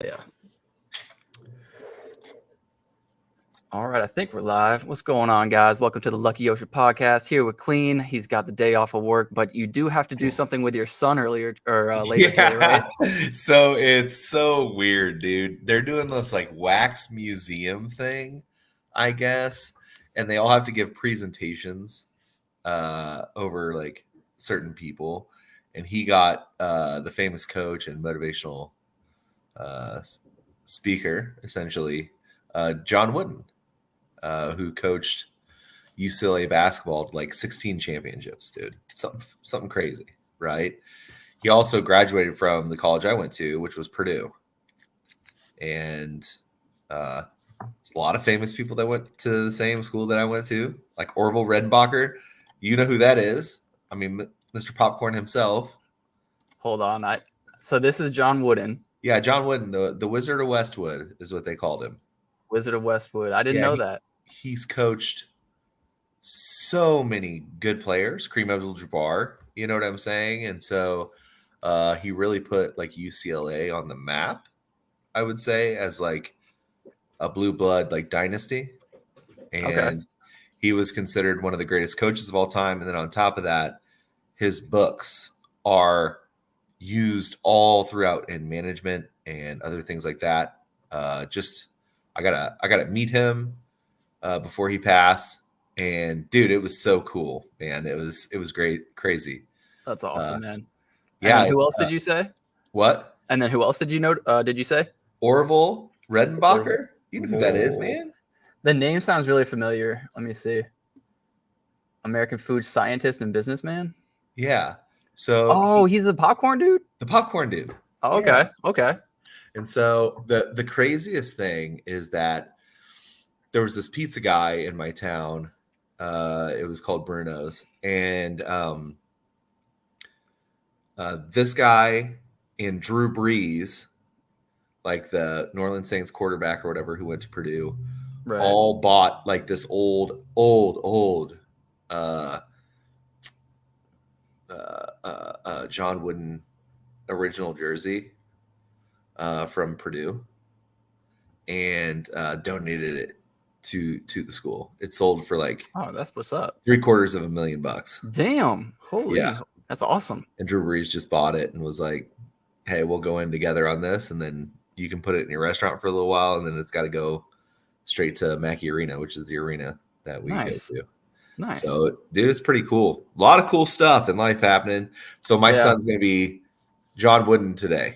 Yeah. All right, I think we're live. What's going on, guys? Welcome to the Lucky Ocean podcast. Here with Clean. He's got the day off of work, but you do have to do something with your son earlier or later today, right? So it's so weird, dude. They're doing this like wax museum thing, I guess, and they all have to give presentations over like certain people. And he got the famous coach and motivational speaker, essentially, John Wooden, who coached UCLA basketball to like 16 championships, dude. Something crazy, right? He also graduated from the college I went to, which was Purdue. And a lot of famous people that went to the same school that I went to, like Orville Redenbacher. You know who that is. I mean, Mr. Popcorn himself. Hold on. So this is John Wooden. Yeah, John Wooden, the Wizard of Westwood is what they called him. Wizard of Westwood. I didn't know that. He's coached so many good players, Kareem Abdul-Jabbar, you know what I'm saying? And so he really put like UCLA on the map, I would say, as like a blue blood like dynasty. And he was considered one of the greatest coaches of all time. And then on top of that, his books are used all throughout in management and other things like that. I gotta meet him before he passed. And dude, it was so cool, man. It was great, crazy. That's awesome, man. Yeah. Who else did you say? What? And then who else did you know? Did you say Orville Redenbacher? You know who that is, man? The name sounds really familiar. Let me see. American food scientist and businessman. Yeah. So he's the popcorn dude. The popcorn dude. Oh, okay. Yeah. Okay. And so the craziest thing is that there was this pizza guy in my town. It was called Bruno's, and this guy and Drew Brees, like the New Orleans Saints quarterback or whatever, who went to Purdue, right, all bought like this old John Wooden original jersey from Purdue, and donated it to the school. It sold for like, oh, that's what's up, $750,000. Damn, holy, yeah, that's awesome. And Drew Brees just bought it and was like, hey, we'll go in together on this, and then you can put it in your restaurant for a little while, and then it's got to go straight to Mackey Arena, which is the arena that we go to. Nice. So, dude, it's pretty cool. A lot of cool stuff in life happening. So my son's going to be John Wooden today.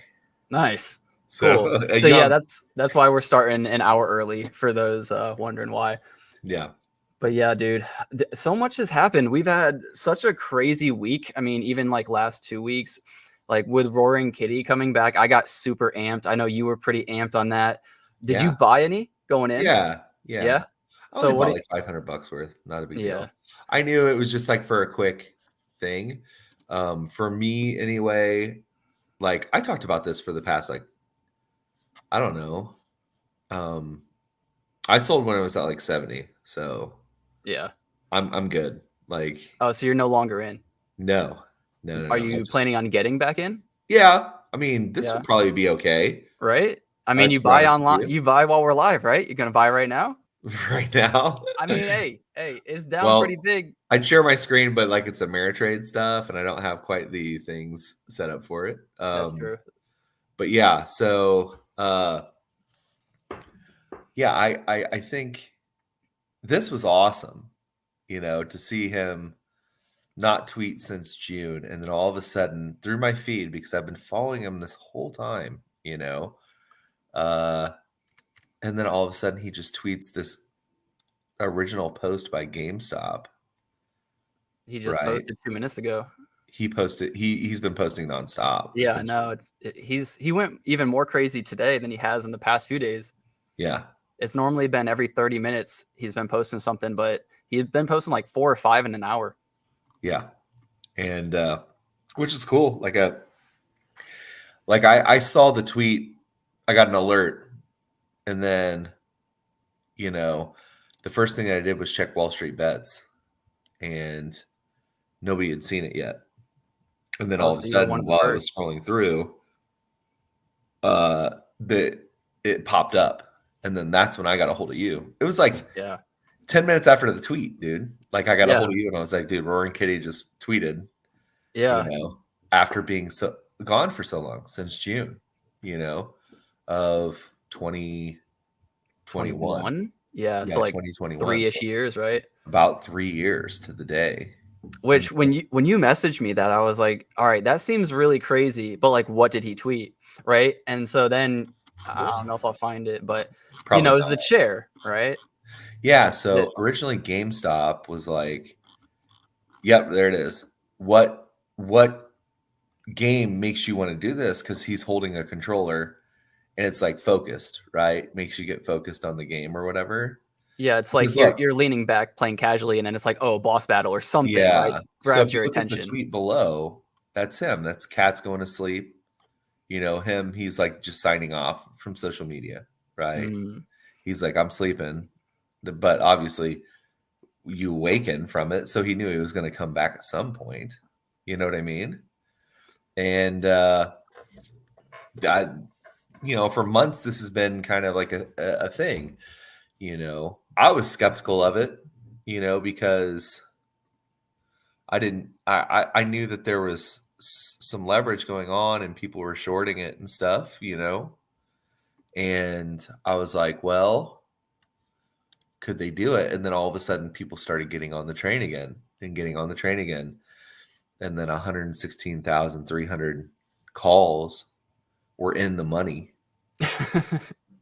Nice. So, cool. So yeah, that's why we're starting an hour early for those wondering why. Yeah. But yeah, dude, so much has happened. We've had such a crazy week. I mean, even like last 2 weeks, like with Roaring Kitty coming back, I got super amped. I know you were pretty amped on that. Did you buy any going in? Yeah. So what? Like $500 worth. Not a big deal. I knew it was just like for a quick thing. For me anyway, like I talked about this for the past, like, I don't know. I sold when I was at like 70. So yeah, I'm good. Like, oh, so you're no longer in? No. Are you planning on getting back in? Yeah. I mean, this would probably be okay. Right? I mean, you buy online, you buy while we're live, right? You're going to buy right now? Right now? I mean, hey, it's down pretty big. I'd share my screen, but like it's Ameritrade stuff, and I don't have quite the things set up for it. That's true. But yeah, so yeah, I think this was awesome, to see him not tweet since June, and then all of a sudden through my feed, because I've been following him this whole time, and then all of a sudden he just tweets this original post by GameStop. He just posted 2 minutes ago. He posted. He's been posting nonstop. Yeah, I know. He went even more crazy today than he has in the past few days. Yeah, it's normally been every 30 minutes he's been posting something, but he's been posting like 4 or 5 in an hour. Yeah, and which is cool. I saw the tweet, I got an alert, and then the first thing that I did was check Wall Street Bets, and nobody had seen it yet. And then all of a sudden, while I was scrolling through, that it popped up. And then that's when I got a hold of you. It was like Yeah. 10 minutes after the tweet, dude. Like I got a Yeah. hold of you and I was like, dude, Roaring Kitty just tweeted, Yeah. after being so gone for so long, since June, of 2021. 21. Yeah. Yeah, So like 2021. So 3-ish years, right? about 3 years to the day. And Which so, when you messaged me that, I was like, all right, that seems really crazy, but like what did he tweet? Right. And so then I don't know if I'll find it, but probably it was not. the chair, right? Yeah, That so originally GameStop was like, yep, there it is. What game makes you want to do this? Because he's holding a controller and it's like focused, right? Makes you get focused on the game or whatever. yeah, it's like Because look, you're leaning back playing casually and then it's like, oh, boss battle or something, right? yeah. So Grabs if you your look at the attention. tweet below, that's him. That's Cat's going to sleep. Him, he's like just signing off from social media, right? Mm. He's like, I'm sleeping. But obviously, you awaken from it. So he knew he was going to come back at some point. You know what I mean? And, I, for months, this has been kind of like a thing. I was skeptical of it, because I didn't, I knew that there was some leverage going on and people were shorting it and stuff, and I was like, well, could they do it? And then all of a sudden people started getting on the train again and getting on the train again. And then 116,300 calls were in the money.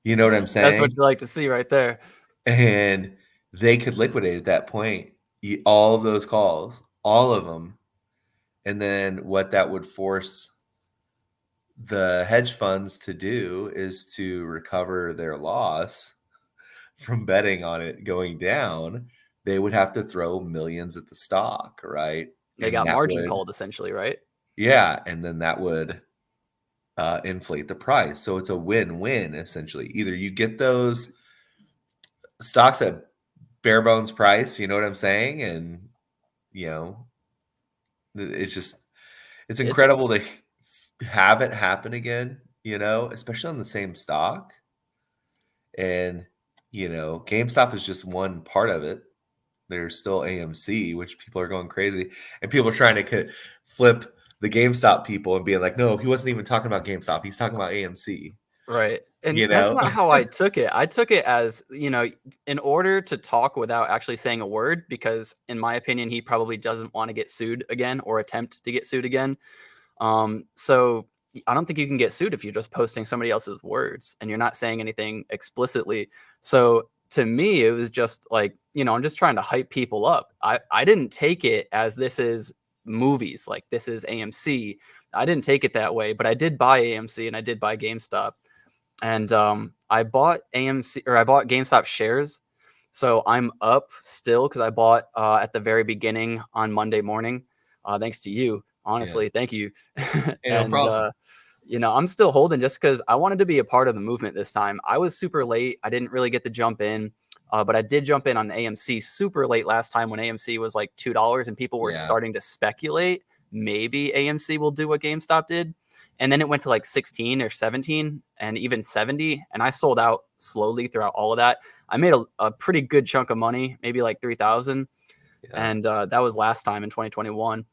You know what I'm That's what saying? you like to see right there. And they could liquidate at that point all of those calls, all of them. And then what that would force the hedge funds to do is to recover their loss from betting on it going down. They would have to throw millions at the stock, right? They And got that margin would, called essentially, right? yeah, and then that would inflate the price. So it's a win-win essentially. Either you get those stocks at bare bones price, you know what I'm saying? And you know, it's just it's It's incredible to have it happen again, especially on the same stock. And GameStop is just one part of it. There's still AMC, which people are going crazy, and people are trying to flip the GameStop people and being like, "No, he wasn't even talking about GameStop. He's talking about AMC." right. And You that's know? not how I took it. I took it as, in order to talk without actually saying a word, because in my opinion, he probably doesn't want to get sued again or attempt to get sued again. So I don't think you can get sued if you're just posting somebody else's words and you're not saying anything explicitly. So to me, it was just like, I'm just trying to hype people up. I didn't take it as this is movies, like this is AMC. I didn't take it that way, but I did buy AMC and I did buy GameStop. And I bought GameStop shares. So I'm up still because I bought at the very beginning on Monday morning. Thanks to you, Yeah. honestly. Thank you. Hey, no And problem. I'm still holding just because I wanted to be a part of the movement this time. I was super late. I didn't really get to jump in, but I did jump in on AMC super late last time when AMC was like $2 and people were Yeah. starting to speculate maybe AMC will do what GameStop did. And then it went to like 16 or 17 and even 70. And I sold out slowly throughout all of that. I made a pretty good chunk of money, maybe like 3,000. Yeah. And that was last time in 2021.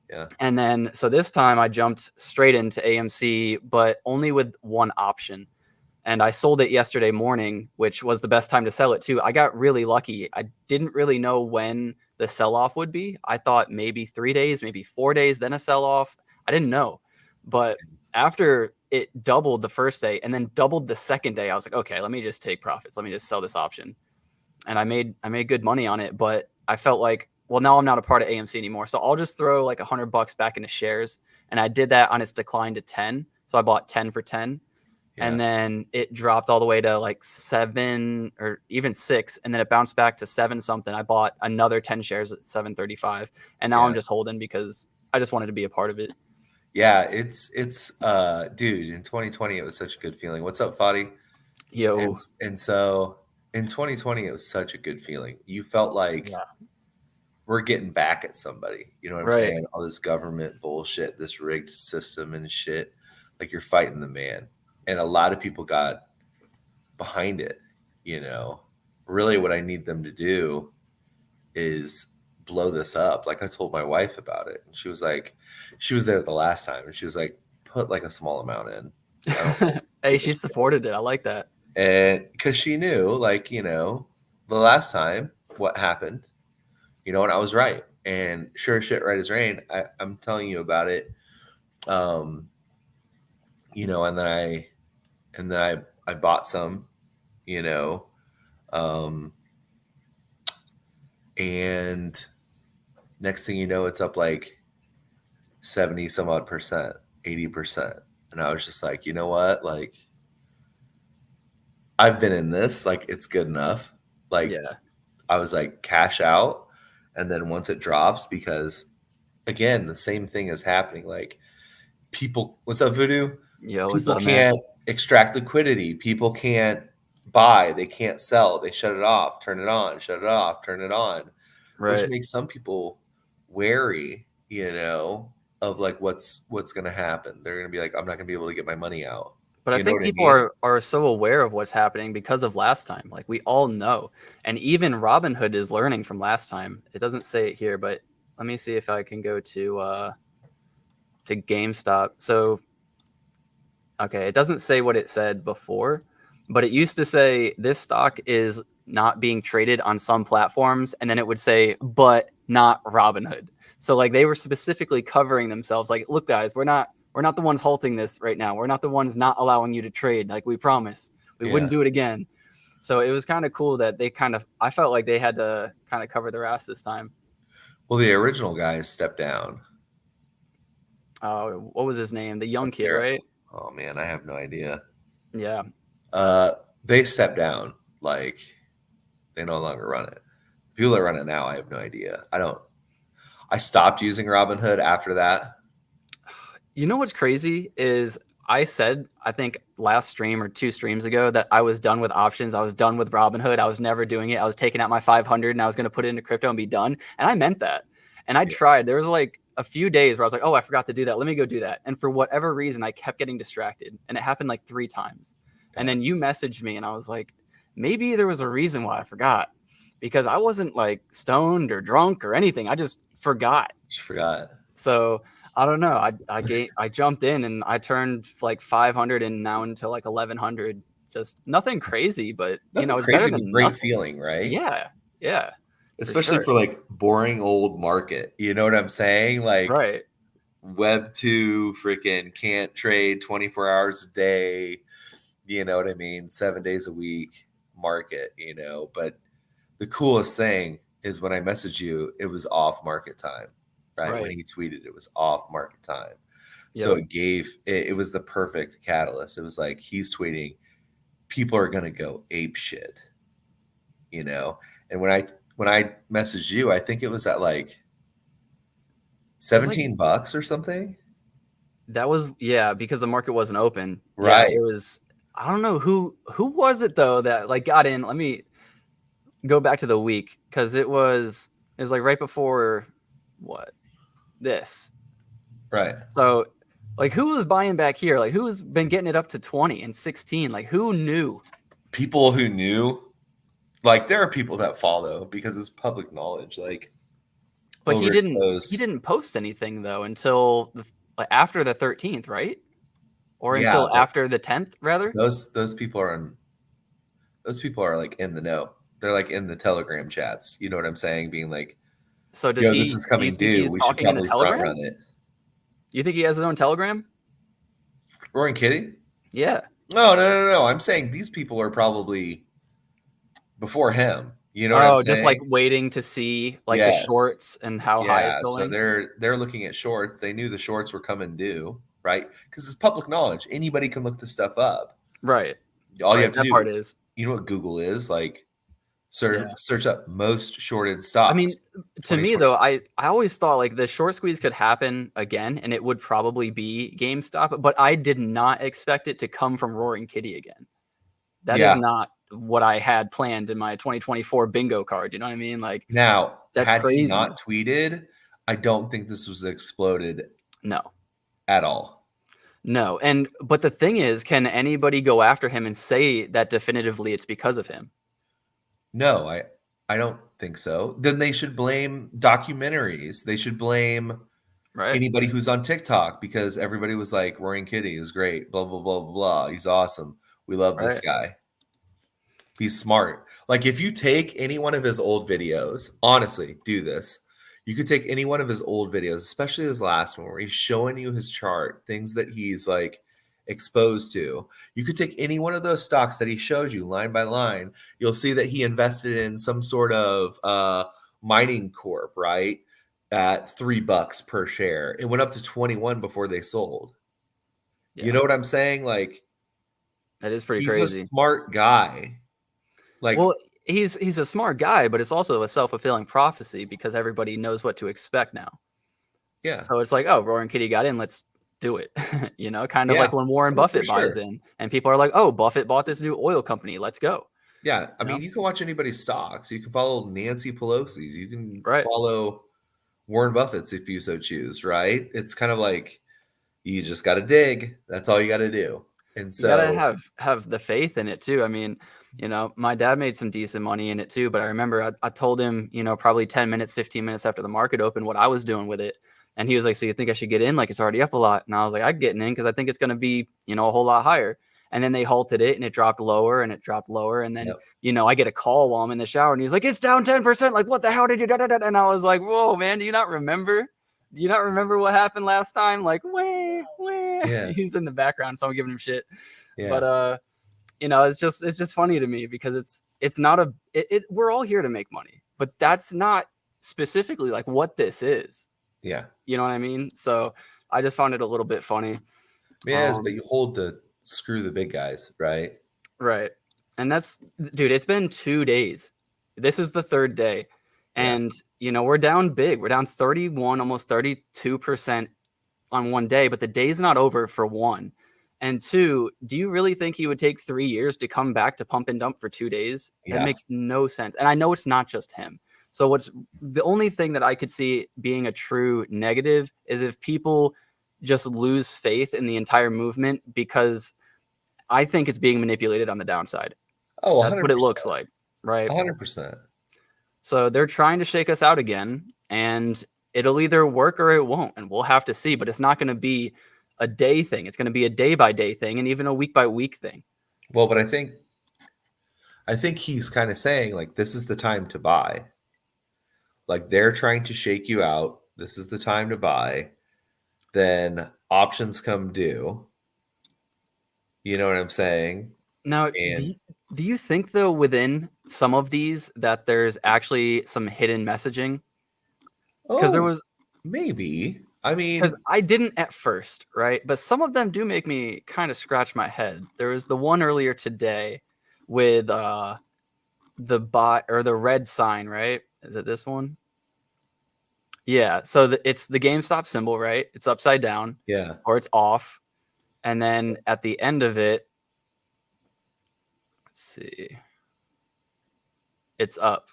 Yeah. And then, so this time I jumped straight into AMC, but only with one option. And I sold it yesterday morning, which was the best time to sell it too. I got really lucky. I didn't really know when the sell off would be. I thought maybe 3 days, maybe 4 days, then a sell off. I didn't know. But after it doubled the first day and then doubled the second day, I was like, okay, let me just take profits. Let me just sell this option. And I made good money on it, but I felt like, well, now I'm not a part of AMC anymore. So I'll just throw like $100 back into shares. And I did that on its decline to 10. So I bought 10 for 10. Yeah. And then it dropped all the way to like 7 or even 6. And then it bounced back to 7 something. I bought another 10 shares at 735. And now Yeah. I'm just holding because I just wanted to be a part of it. Yeah, it's dude, in 2020 it was such a good feeling. What's up, Fadi? Yo. And so in 2020 it was such a good feeling. You felt like Yeah. we're getting back at somebody. You know what I'm Right. saying? All this government bullshit, this rigged system and shit. Like you're fighting the man. and a lot of people got behind it. Really what I need them to do is blow this up. Like, I told my wife about it, and she was there the last time, and she was like, put like a small amount in. I don't Hey, she supported it. I like that. And because she knew, like, the last time what happened, and I was right. And sure as shit, right as rain, I'm telling you about it. And then I bought some, and next thing you know, it's up like 70 some odd percent, 80%. And I was just like, you know what? Like, I've been in this, like, it's good enough. Like, Yeah. I was like, cash out. And then once it drops, because again, the same thing is happening. Like, people, what's up, Voodoo? Yo, what's People up, man? can't extract liquidity. People can't buy. They can't sell. They shut it off, turn it on, shut it off, turn it on, which Right. makes some people wary, of like what's going to happen. They're going to be like, I'm not going to be able to get my money out. But I You know think what I people mean? are so aware of what's happening because of last time. Like, we all know. And even Robinhood is learning from last time. It doesn't say it here, but let me see if I can go to GameStop. So, okay, it doesn't say what it said before, but it used to say this stock is not being traded on some platforms, and then it would say, but not Robinhood. So like they were specifically covering themselves. Like, look, guys, we're not the ones halting this right now. We're not the ones not allowing you to trade. Like, we promise we wouldn't do it again. So it was kind of cool that I felt like they had to kind of cover their ass this time. Well, the original guys stepped down. What was his name? The young kid, right? Oh man, I have no idea. Yeah. They stepped down. Like, they no longer run it. People that run it now, I have no idea. I stopped using Robinhood after that. You know what's crazy is I said, I think last stream or 2 streams ago, that I was done with options. I was done with Robinhood. I was never doing it. I was taking out my 500 and I was going to put it into crypto and be done. And I meant that. And I tried. There was like a few days where I was like, oh, I forgot to do that. Let me go do that. And for whatever reason, I kept getting distracted. And it happened like 3 times. And then you messaged me and I was like, maybe there was a reason why I forgot, because I wasn't like stoned or drunk or anything. I just forgot. So I don't know. I jumped in and I turned like 500 and now into like 1100. Just nothing crazy, but Nothing it's crazy, better but than great nothing. feeling, right? Yeah. Especially for like boring old market. You know what I'm saying? Like, Right. Web 2 freaking can't trade 24 hours a day. You know what I mean? 7 days a week market, But the coolest thing is when I messaged you, it was off market time, right? When he tweeted, it was off market time. So it was the perfect catalyst. It was like, he's tweeting, people are going to go ape shit, And when I messaged you, I think it was at like $17 or something. That was, because the market wasn't open. Right. Yeah, it was. I don't know who was it though that like got in. Let me go back to the week, because it was like right before this. Right. So like, who was buying back here? Like, who's been getting it up to 20 and 16? Like, who knew? People who knew. Like, there are people that follow because it's public knowledge. Like, but he didn't post anything though until after the 13th, right? Or until after the 10th, rather. Those people are like in the know. They're like in the Telegram chats. You know what I'm saying? Being like, so this is coming due. We should probably front run it. You think he has his own Telegram? Roaring Kitty? Yeah. No. I'm saying these people are probably before him. You know what I'm saying? Just like waiting to see like the shorts and how high it's going. So they're looking at shorts. They knew the shorts were coming due, right? Because it's public knowledge. Anybody can look this stuff up. Right. All you have to that do, part is, you know what Google is? Like, search up most shorted stocks. I mean, to me though, I always thought like the short squeeze could happen again, and it would probably be GameStop, but I did not expect it to come from Roaring Kitty again. That is not what I had planned in my 2024 bingo card. You know what I mean? Like, now, that's had crazy. he not tweeted, I don't think this was exploded. No. At all. No. But the thing is, can anybody go after him and say that definitively it's because of him? No, I don't think so. Then they should blame documentaries. They should blame Right. anybody who's on TikTok because everybody was like, Roaring Kitty is great, blah, blah, blah, blah, blah. He's awesome. We love this Right. guy. He's smart. Like if you take any one of his old videos, honestly, do this. You could take any one of his old videos, especially his last one where he's showing you his chart, things that he's like exposed to. You could take any one of those stocks that he shows you line by line. You'll see that he invested in some sort of mining corp, right? At $3 per share. It went up to 21 before they sold. Yeah. You know what I'm saying? Like That is pretty he's crazy. a smart guy. Like, well, he's a smart guy, but it's also a self-fulfilling prophecy because everybody knows what to expect now. yeah. So it's like, oh, Roaring Kitty got in, let's do it. Kind of Yeah. like when Warren Oh, for Buffett buys sure. in and people are like, oh, Buffett bought this new oil company, let's go. Yeah, I You know? mean, you can watch anybody's stocks. You can follow Nancy Pelosi's. You can Right. follow Warren Buffett's if you so choose, right? It's kind of like you just got to dig. That's all you got to do. And You gotta so, have the faith in it too. I mean, my dad made some decent money in it too, but I remember I told him, probably 10 minutes, 15 minutes after the market opened what I was doing with it. And he was like, so you think I should get in? Like it's already up a lot. And I was like, I'm getting in because I think it's gonna be, a whole lot higher. And then they halted it and it dropped lower and it dropped lower. And then, yep. I get a call while I'm in the shower and he's like, it's down 10%. Like, what the hell did you do? And I was like, whoa, man, do you not remember? Do you not remember what happened last time? Like, wait. Yeah. He's in the background, so I'm giving him shit. Yeah. But it's just funny to me because it's not we're all here to make money, but that's not specifically like what this is. Yeah. You know what I mean? So I just found it a little bit funny. Yes, but you hold the screw the big guys, right? Right. And dude, it's been 2 days. This is the third day. Yeah. And we're down big. We're down 31, almost 32% on one day, but the day's not over for one. And two, do you really think he would take 3 years to come back to pump and dump for 2 days? That Yeah. makes no sense. And I know it's not just him. So what's the only thing that I could see being a true negative is if people just lose faith in the entire movement, because I think it's being manipulated on the downside. Oh, That's what it 100%. looks like, right? 100%. So they're trying to shake us out again, and it'll either work or it won't, and we'll have to see. But it's not going to be a day thing. It's going to be a day by day thing, and even a week by week thing. Well, but I think he's kind of saying like this is the time to buy. Like they're trying to shake you out. This is the time to buy. Then options come due. You know what I'm saying? Now, And do you think though within some of these that there's actually some hidden messaging? Because there was maybe. I mean, because I didn't at first, right? But some of them do make me kind of scratch my head. There was the one earlier today with the bot or the red sign, right? Is it this one? Yeah. So it's the GameStop symbol, right? It's upside down. yeah. Or it's off. And then at the end of it, let's see, it's up.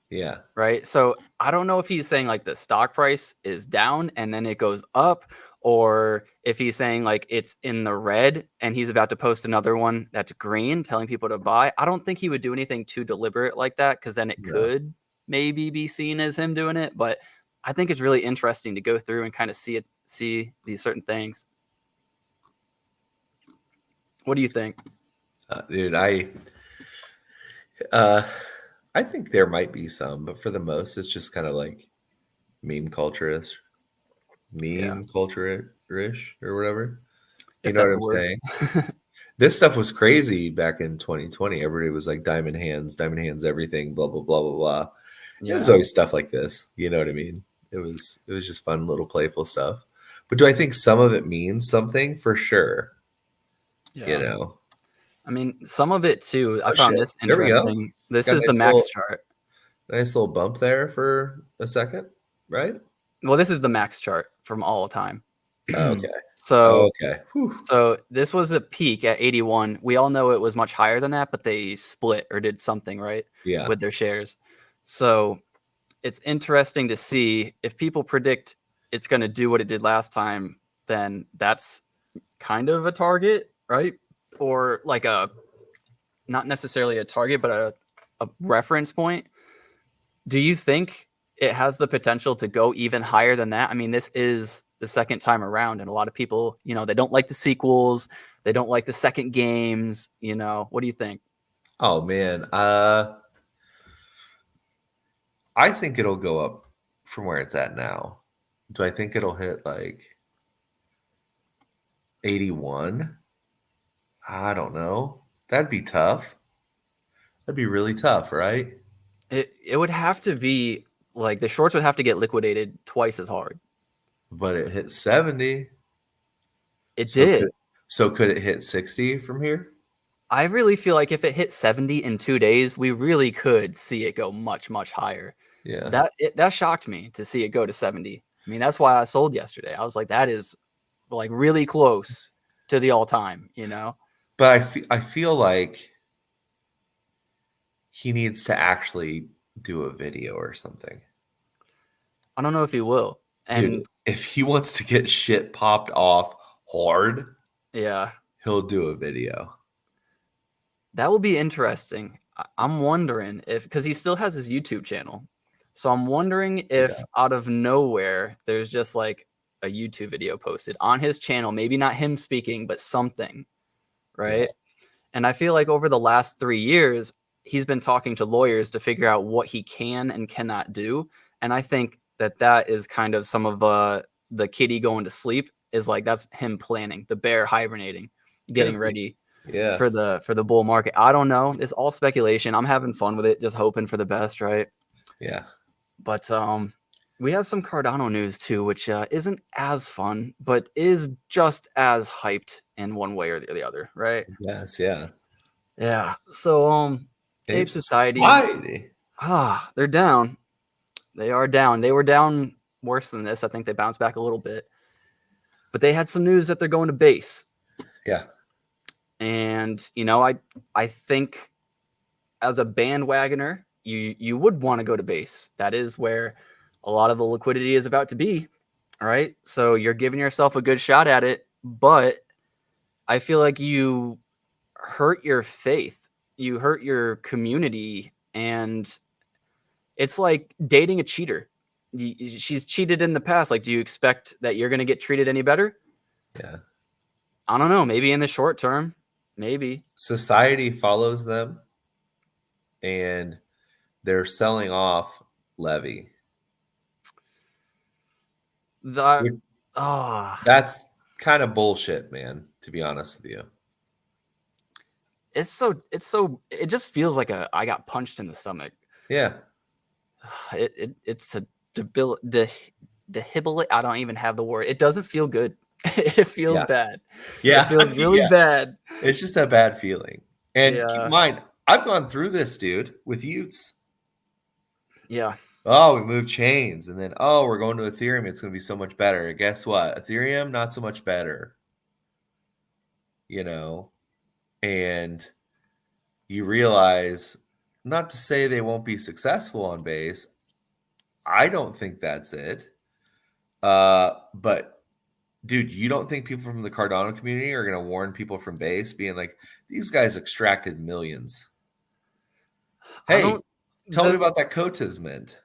Yeah. Right. So I don't know if he's saying like the stock price is down and then it goes up, or if he's saying like it's in the red and he's about to post another one that's green telling people to buy. I don't think he would do anything too deliberate like that, because then it could maybe be seen as him doing it. But I think it's really interesting to go through and kind of see these certain things. What do you think? Dude, I think there might be some, but for the most, it's just kind of like meme culture-ish or whatever. You If know what that's a I'm word. saying? This stuff was crazy back in 2020. Everybody was like diamond hands, everything, blah, blah, blah, blah, blah. It was always stuff like this. You know what I mean? It was just fun, little playful stuff. But do I think some of it means something? For sure. Yeah. You know? I mean, some of it too. I Oh, found shit. this There we go. interesting. This Got is a the nice max chart. nice little bump there for a second, right? Well, this is the max chart from all time. Okay. So Okay. Whew. So this was a peak at 81. We all know it was much higher than that, but they split or did something, right? Yeah. With their shares. So it's interesting to see if people predict it's going to do what it did last time, then that's kind of a target, right? Or like not necessarily a target, but a reference point. Do you think it has the potential to go even higher than that? I mean, this is the second time around, and a lot of people, they don't like the sequels. They don't like the second games. What do you think? Oh man, I think it'll go up from where it's at now. Do I think it'll hit like 81? I don't know. That'd be tough. That'd be really tough, right? It would have to be like the shorts would have to get liquidated twice as hard. But it hit 70. It So did. could it hit 60 from here? I really feel like if it hit 70 in 2 days, we really could see it go much, much higher. Yeah. That shocked me to see it go to 70. I mean, that's why I sold yesterday. I was like, that is like really close to the all-time, But I feel like he needs to actually do a video or something. I don't know if he will. Dude, And if he wants to get shit popped off hard, yeah, he'll do a video. that will be interesting. I'm wondering if, because he still has his YouTube channel. So I'm wondering if out of nowhere, there's just like a YouTube video posted on his channel, maybe not him speaking, but something, right? Yeah. And I feel like over the last 3 years, he's been talking to lawyers to figure out what he can and cannot do. And I think that is kind of some of the kitty going to sleep is like, that's him planning, the bear hibernating, getting ready for the bull market. I don't know. It's all speculation. I'm having fun with it, just hoping for the best, right? Yeah. But we have some Cardano news too, which isn't as fun, but is just as hyped in one way or the other, right? Yes, yeah. Yeah. So Ape Ape Societies, Society. they're down. They are down. They were down worse than this. I think they bounced back a little bit. But they had some news that they're going to base. Yeah. And I think as a bandwagoner, you would want to go to base. That is where a lot of the liquidity is about to be. All right. So you're giving yourself a good shot at it, but I feel like you hurt your faith. You hurt your community, and it's like dating a cheater. She's cheated in the past. Like, do you expect that you're going to get treated any better? Yeah. I don't know. Maybe in the short term, maybe. Society follows them and they're selling off Levy. That's kind of bullshit, man, to be honest with you. It just feels like I got punched in the stomach. Yeah. It's a dehibility. I don't even have the word. It doesn't feel good. It feels bad. Yeah. It feels really bad. It's just a bad feeling. And keep in Yeah. mind, I've gone through this, dude, with Utes. Yeah. Oh, we moved chains. And then, we're going to Ethereum. It's going to be so much better. Guess what? Ethereum, not so much better. And you realize, not to say they won't be successful on base. I don't think that's it. But dude, you don't think people from the Cardano community are going to warn people from base being like, these guys extracted millions? Hey, tell me about that Cotas mint.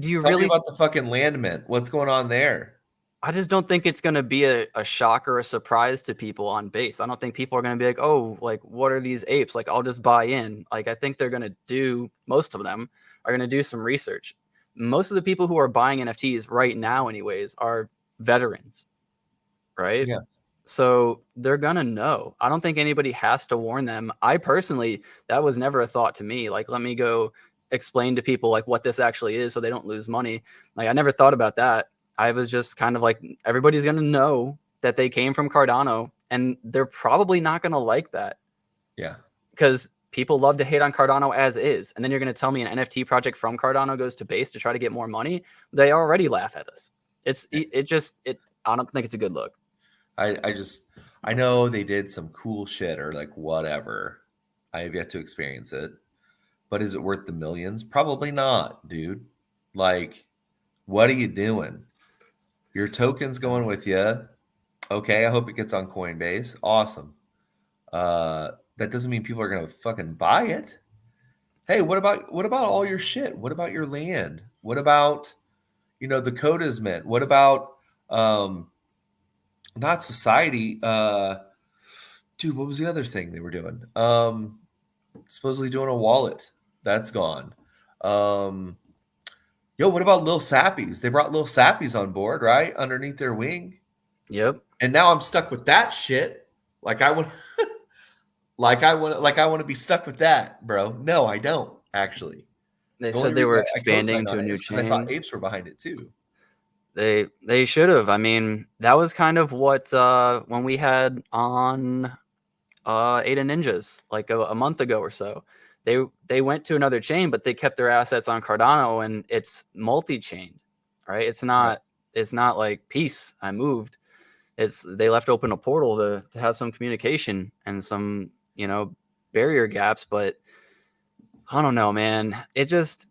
Tell me about the fucking land mint. What's going on there? I just don't think it's going to be a shock or a surprise to people on base. I don't think people are going to be like, oh, like, what are these apes? Like, I'll just buy in. Like, I think they're going to do, most of them are going to do some research. Most of the people who are buying NFTs right now anyways are veterans, right? Yeah. So they're going to know. I don't think anybody has to warn them. I personally, that was never a thought to me. Like, let me go explain to people like what this actually is so they don't lose money. Like, I never thought about that. I was just kind of like, everybody's going to know that they came from Cardano, and they're probably not going to like that. Yeah. Because people love to hate on Cardano as is. And then you're going to tell me an NFT project from Cardano goes to base to try to get more money. They already laugh at us. I don't think it's a good look. I know they did some cool shit or like whatever. I have yet to experience it. But is it worth the millions? Probably not, dude. Like, what are you doing? Your token's going with you. Okay, I hope it gets on Coinbase. Awesome. That doesn't mean people are gonna fucking buy it. Hey, what about all your shit? What about your land? What about the codas meant? What about not society? Dude, what was the other thing they were doing? Supposedly doing a wallet. That's gone. Yo, what about Lil Sappies? They brought Lil Sappies on board, right? Underneath their wing. Yep. And now I'm stuck with that shit. Like I want I want to be stuck with that, bro. No, I don't actually. They The only said they reason were I co-signed expanding to on a it new is because I thought chain. Apes were behind it too. They should have. I mean, that was kind of what when we had on Ada Ninjas like a month ago or so. They went to another chain, but they kept their assets on Cardano, and it's multi-chained, right? It's Right. not like peace. I moved. They left open a portal to have some communication and some barrier gaps, but I don't know, man. It just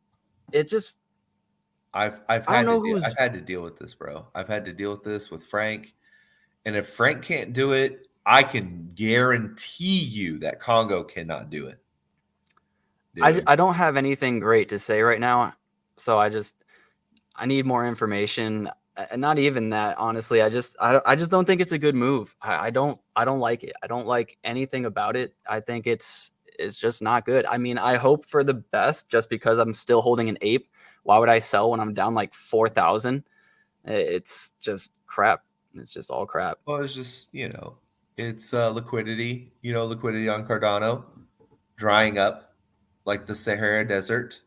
I've I don't had to know deal who's. I've had to deal with this, bro. I've had to deal with this with Frank. And if Frank can't do it, I can guarantee you that Congo cannot do it. Dude. I don't have anything great to say right now, so I need more information. And not even that, honestly. I just don't think it's a good move. I don't like it. I don't like anything about it. I think it's just not good. I mean, I hope for the best just because I'm still holding an ape. Why would I sell when I'm down like 4,000? It's just crap. It's just all crap. Well, it's just, it's liquidity, liquidity on Cardano drying up like the Sahara Desert.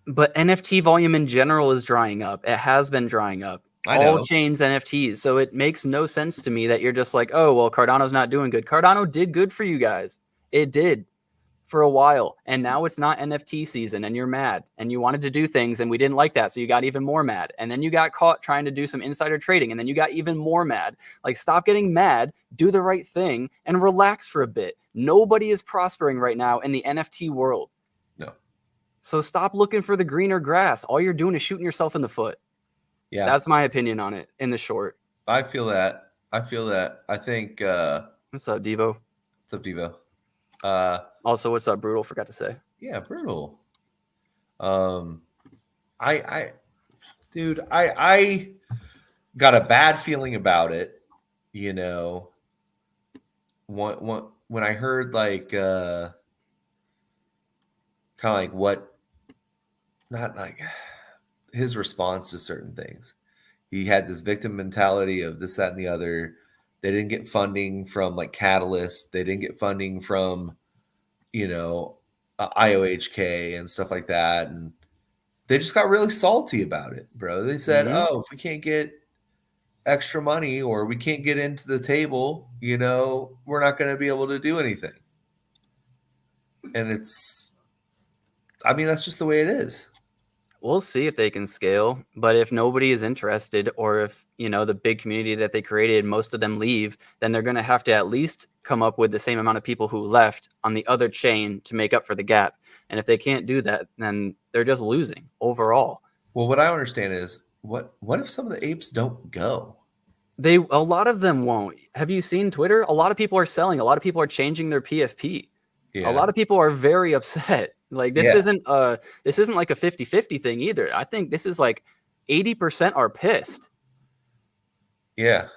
But NFT volume in general is drying up. It has been drying up. I All know. chains NFTs. So it makes no sense to me that you're just like, oh, well, Cardano's not doing good. Cardano did good for you guys. It did for a while. And now it's not NFT season and you're mad and you wanted to do things and we didn't like that. So you got even more mad. And then you got caught trying to do some insider trading and then you got even more mad. Like, stop getting mad, do the right thing, and relax for a bit. Nobody is prospering right now in the NFT world. No. So stop looking for the greener grass. All you're doing is shooting yourself in the foot. Yeah. That's my opinion on it in the short. I feel that. I think What's up, Devo? what's up, Devo? Also, what's up, Brutal? Forgot to say. Yeah, brutal. I dude, I got a bad feeling about it, when I heard like kind of like what not like his response to certain things. He had this victim mentality of this, that, and the other. They didn't get funding from like Catalyst. They didn't get funding from, IOHK and stuff like that. And they just got really salty about it, bro. They said, Mm-hmm. oh, if we can't get extra money or we can't get into the table, we're not going to be able to do anything. And that's just the way it is. We'll see if they can scale, but if nobody is interested, or if the big community that they created, most of them leave, then they're going to have to at least come up with the same amount of people who left on the other chain to make up for the gap. And if they can't do that, then they're just losing overall. Well, what I don't understand is what if some of the apes don't go? A lot of them won't. Have you seen Twitter? A lot of people are selling. A lot of people are changing their PFP. A lot of people are very upset. Like, this isn't like a 50-50 thing either. I think this is like 80% are pissed. Yeah.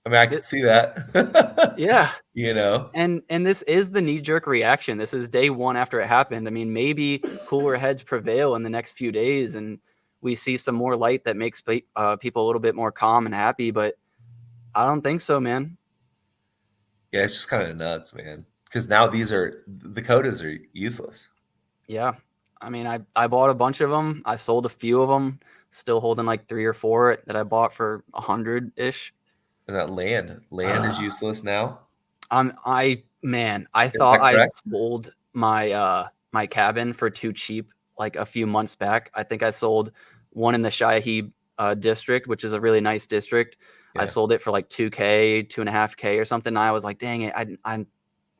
I mean, I can see that. Yeah. You And this is the knee-jerk reaction. This is day one after it happened. I mean, maybe cooler heads prevail in the next few days and we see some more light that makes people a little bit more calm and happy, but I don't think so, man. Yeah, it's just kind of nuts, man. Because now the codas are useless. Yeah. I mean, I bought a bunch of them. I sold a few of them. Still holding like 3 or 4 that I bought for 100-ish. And that land is useless now. I Is thought that I correct? sold my cabin for too cheap like a few months back. I think I sold one in the Shahid district, which is a really nice district. Yeah. I sold it for like 2K, 2.5K or something. And I was like, dang it, I'm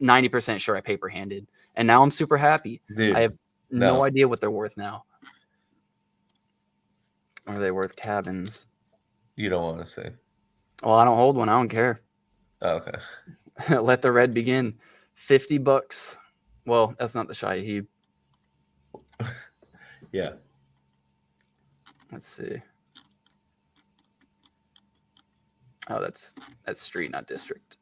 90% sure I paper handed. And now I'm super happy. Dude, I have no no. idea what they're worth now. Are they worth cabins? You don't want to say. Well, I don't hold one. I don't care. Oh, okay. Let the red begin. $50. Well, that's not the Shahid. Yeah. Let's see. Oh, that's street, not district.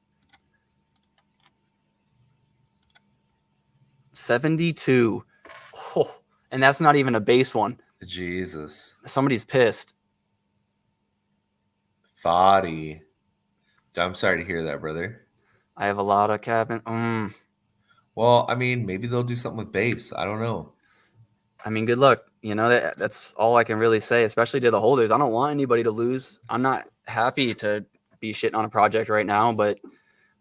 72. Oh, and that's not even a base one. Jesus. Somebody's pissed. 40. I'm sorry to hear that, brother. I have a lot of cabin. Well, I mean, maybe they'll do something with base. I don't know. I mean, good luck. You know, that's all I can really say, especially to the holders. I don't want anybody to lose. I'm not happy to be shitting on a project right now, but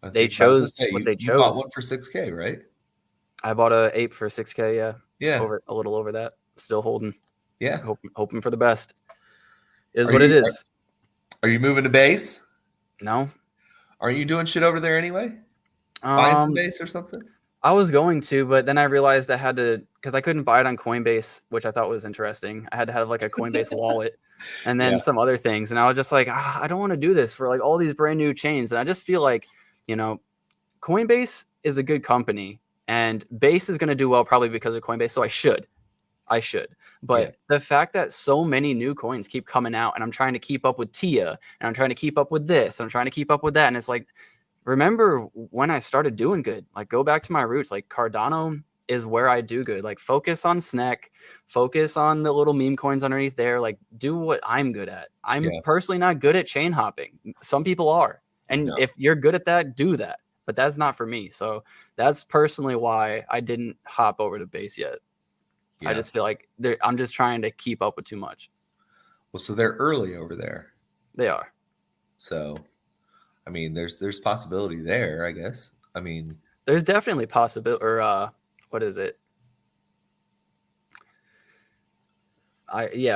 they chose what they you bought chose. one for 6K, right? I bought a ape for 6K. Yeah. Yeah. Over a little over that. Still holding. Yeah. Hoping for the best. Is what it is. Are you moving to base? No. Aren't you doing shit over there anyway? Buying some base or something? I was going to, but then I realized I had to, because I couldn't buy it on Coinbase, which I thought was interesting. I had to have like a Coinbase wallet and then some other things. And I was just like, I don't want to do this for like all these brand new chains. And I just feel like, you know, Coinbase is a good company and Base is going to do well probably because of Coinbase. So I should. But the fact that so many new coins keep coming out and I'm trying to keep up with TIA and I'm trying to keep up with this, I'm trying to keep up with that. And it's like, remember when I started doing good, like go back to my roots, like Cardano is where I do good. Like focus on SNEC, focus on the little meme coins underneath there. Like do what I'm good at. I'm personally not good at chain hopping. Some people are. And if you're good at that, do that. But that's not for me. So that's personally why I didn't hop over to Base yet. I just feel like I'm just trying to keep up with too much. Well, so they're early over there. They are. So I mean, there's possibility there, I guess. I mean, there's definitely possibility. Or what is it?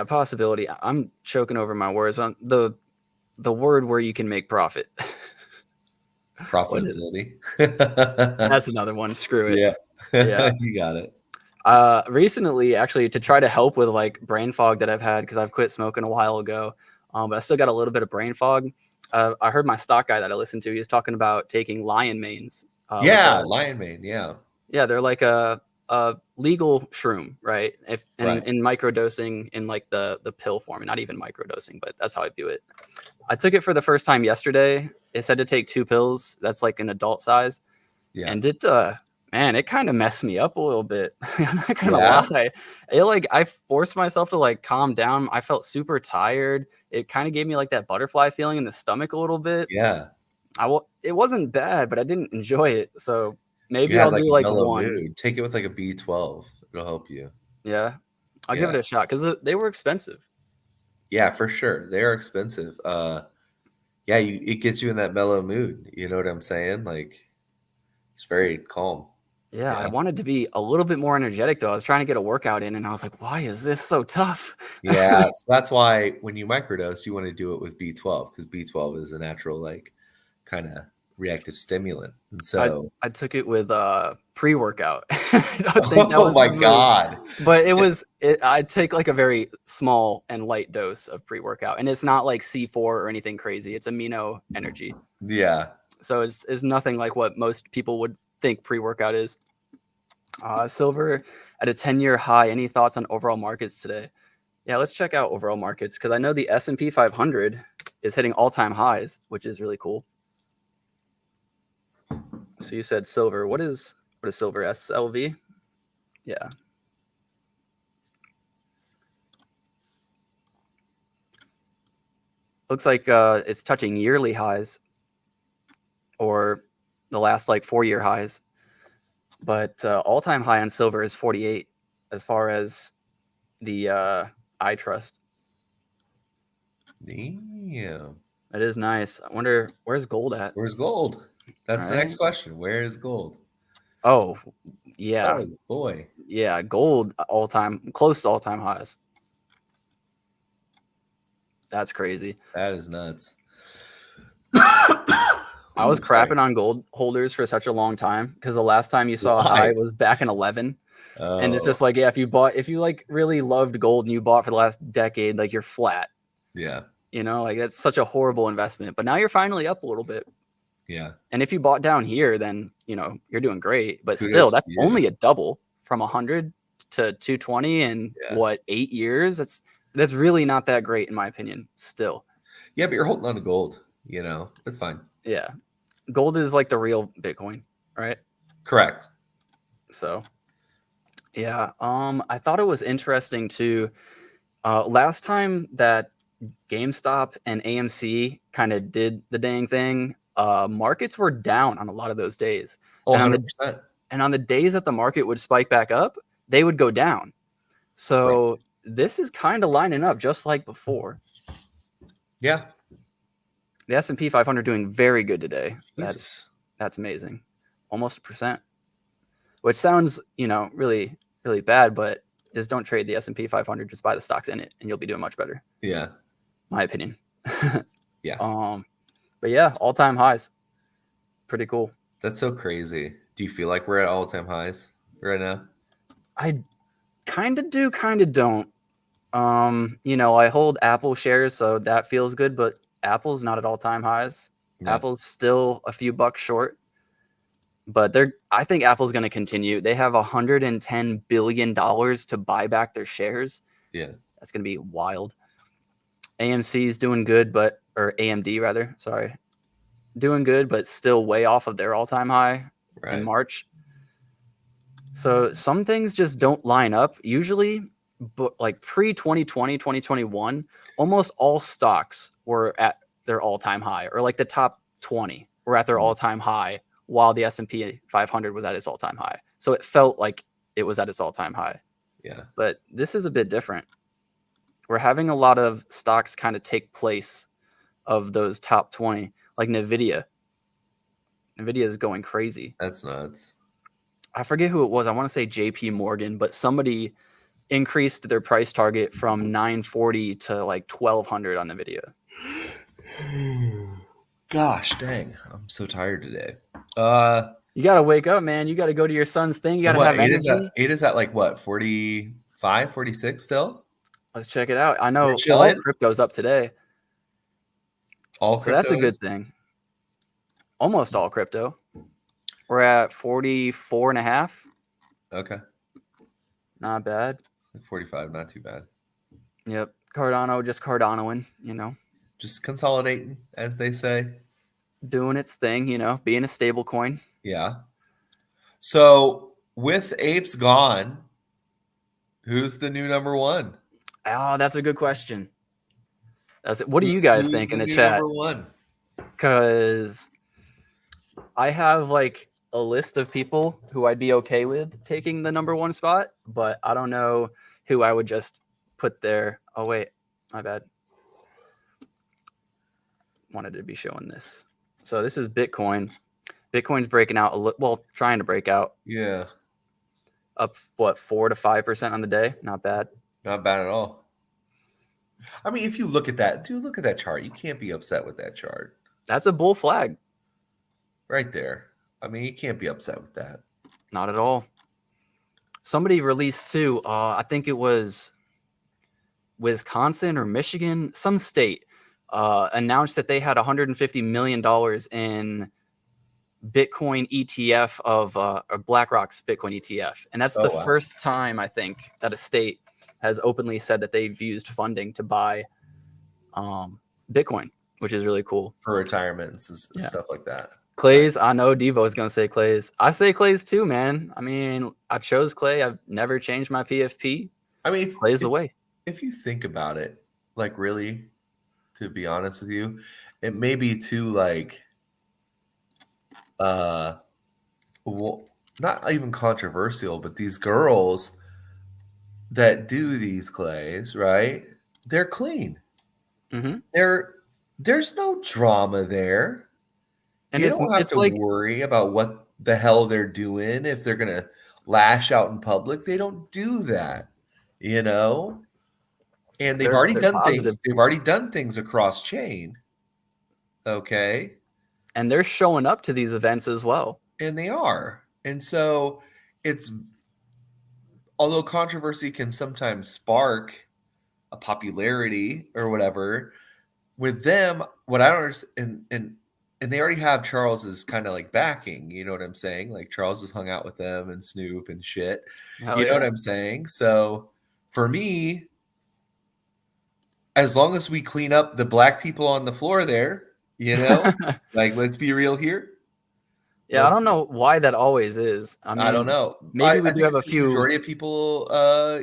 Possibility. I'm choking over my words. The word where you can make profit. Profitability. That's another one. Screw it. Yeah, you got it. Recently, actually, to try to help with like brain fog that I've had because I've quit smoking a while ago, but I still got a little bit of brain fog. I heard my stock guy that I listened to. He was talking about taking lion manes. Lion mane. Yeah, they're like a legal shroom, right? In microdosing in like the pill form, not even microdosing, but that's how I view it. I took it for the first time yesterday. It said to take 2 pills. That's like an adult size. Yeah. And it kind of messed me up a little bit. I'm not gonna lie. I forced myself to like calm down. I felt super tired. It kind of gave me like that butterfly feeling in the stomach a little bit. Yeah. It wasn't bad, but I didn't enjoy it. So maybe I'll do like one. Mood. Take it with like a B12. It'll help you. Yeah. I'll give it a shot because they were expensive. Yeah, for sure. They are expensive. It gets you in that mellow mood. You know what I'm saying? Like it's very calm. Yeah, I wanted to be a little bit more energetic though. I was trying to get a workout in and I was like, why is this so tough? Yeah, so that's why when you microdose, you want to do it with B12 because B12 is a natural like kind of reactive stimulant. And so I took it with pre-workout. I don't think that was my God. But I take like a very small and light dose of pre-workout. And it's not like C4 or anything crazy. It's amino energy. Yeah. So it's nothing like what most people would think pre-workout is. Silver at a 10-year high. Any thoughts on overall markets today? Yeah, let's check out overall markets because I know the S&P 500 is hitting all-time highs, which is really cool. So you said silver. What is silver? SLV? Yeah. Looks like it's touching yearly highs or the last like 4-year highs. But all-time high on silver is 48 as far as the I trust. Damn. That is nice. I wonder where's gold at? Where's gold? That's the next question. Where is gold? Oh, yeah. Oh, boy. Yeah, gold close to all-time highs. That's crazy. That is nuts. I was crapping on gold holders for such a long time because the last time you saw a high was back in 11. Oh. And it's just like, if you like really loved gold and you bought for the last decade, like you're flat. Yeah. You know, like that's such a horrible investment. But now you're finally up a little bit. Yeah. And if you bought down here, then, you know, you're doing great. But still, Kudos that's to you. only a double from 100 to 220 in Yeah. what, 8 years? That's really not that great in my opinion still. Yeah, but you're holding on to gold, you know. That's fine. Yeah. Gold is like the real Bitcoin, right? Correct. So, yeah, I thought it was interesting too. Last time that GameStop and AMC kind of did the dang thing, markets were down on a lot of those days. Oh, And on 100%. the days that the market would spike back up, they would go down. Right. So this is kind of lining up just like before. Yeah. The S&P 500 doing very good today. Jesus. That's amazing. Almost 1%. Which sounds, you know, really, really bad, but just don't trade the S&P 500. Just buy the stocks in it, and you'll be doing much better. Yeah. My opinion. Yeah. But yeah, all-time highs. Pretty cool. That's so crazy. Do you feel like we're at all-time highs right now? I kind of do, kind of don't. You know, I hold Apple shares, so that feels good, but Apple's not at all-time highs. No. Apple's still a few bucks short. But I think Apple's going to continue. They have $110 billion to buy back their shares. Yeah. That's going to be wild. AMC is doing good, or AMD rather, sorry. Doing good, but still way off of their all-time high in March. So some things just don't line up. Usually, but like pre-2020, 2021, almost all stocks were at their all-time high, or like the top 20 were at their all-time high, while the S&P 500 was at its all-time high. So it felt like it was at its all-time high. Yeah. But this is a bit different. We're having a lot of stocks kind of take place of those top 20, like NVIDIA. NVIDIA is going crazy. That's nuts. I forget who it was. I want to say JP Morgan, but somebody increased their price target from 940 to like 1200 on NVIDIA. Gosh, dang. I'm so tired today. You got to wake up, man. You got to go to your son's thing. You got to have energy. Eight is at like what, 45, 46 still? Let's check it out. I know You're all chilling? crypto's up today. All So crypto that's a good is? thing. Almost all crypto. We're at 44 and a half. Okay. Not bad. Like 45, not too bad. Yep. Cardano just Cardanoing, you know. Just consolidating, as they say. Doing its thing, you know, being a stable coin. Yeah. So with Apes gone, who's the new number one? Oh, that's a good question. What do you guys think in the chat? Number one? Because I have like a list of people who I'd be okay with taking the number one spot, but I don't know who I would just put there. Oh, wait, my bad. Wanted to be showing this. So this is Bitcoin. Bitcoin's breaking out trying to break out. Yeah. Up, what, 4 to 5% on the day? Not bad. Not bad at all. I mean, if you look at that, dude, look at that chart. You can't be upset with that chart. That's a bull flag. Right there. I mean, you can't be upset with that. Not at all. Somebody released too, I think it was Wisconsin or Michigan, some state, announced that they had $150 million in Bitcoin ETF of BlackRock's Bitcoin ETF. And that's the first time, I think, that a state has openly said that they've used funding to buy Bitcoin, which is really cool. For retirements and stuff like that. Clays, I know Devo is going to say Clays. I say Clays too, man. I mean, I chose Clay. I've never changed my PFP. I mean, Clays the way. If you think about it, like really, to be honest with you, it may be too like, well, not even controversial, but these girls that do these clays, right? They're clean. Mm-hmm. There's no drama there. And you don't have to like, worry about what the hell they're doing if they're going to lash out in public. They don't do that, you know? And they've already done things. They've already done things across chain. Okay. And they're showing up to these events as well. And they are. And so although controversy can sometimes spark a popularity or whatever, with them, what I don't understand, and and they already have Charles's kind of like backing, you know what I'm saying? Like Charles has hung out with them and Snoop and shit. Hell You know what yeah. I'm saying? So for me, as long as we clean up the black people on the floor there, like let's be real here. Yeah, I Let's don't know why that always is. I I don't mean, know. maybe we I do think have it's a because few. majority of people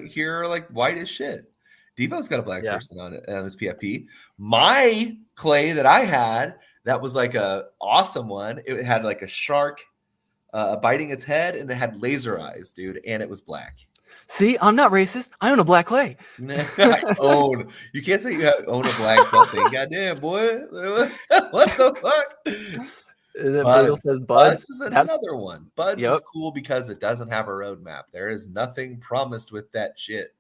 here are like white as shit. Devo's got a black Yeah. person on it on his PFP. My clay that I had, that was like a awesome one. It had like a shark biting its head, and it had laser eyes, dude, and it was black. See, I'm not racist. I own a black clay. I own. You can't say you own a black something. Goddamn, boy. What the fuck? That Bagel Buds. says Buds buds. is That's another one. Buds is yep. cool because it doesn't have a roadmap. There is nothing promised with that shit,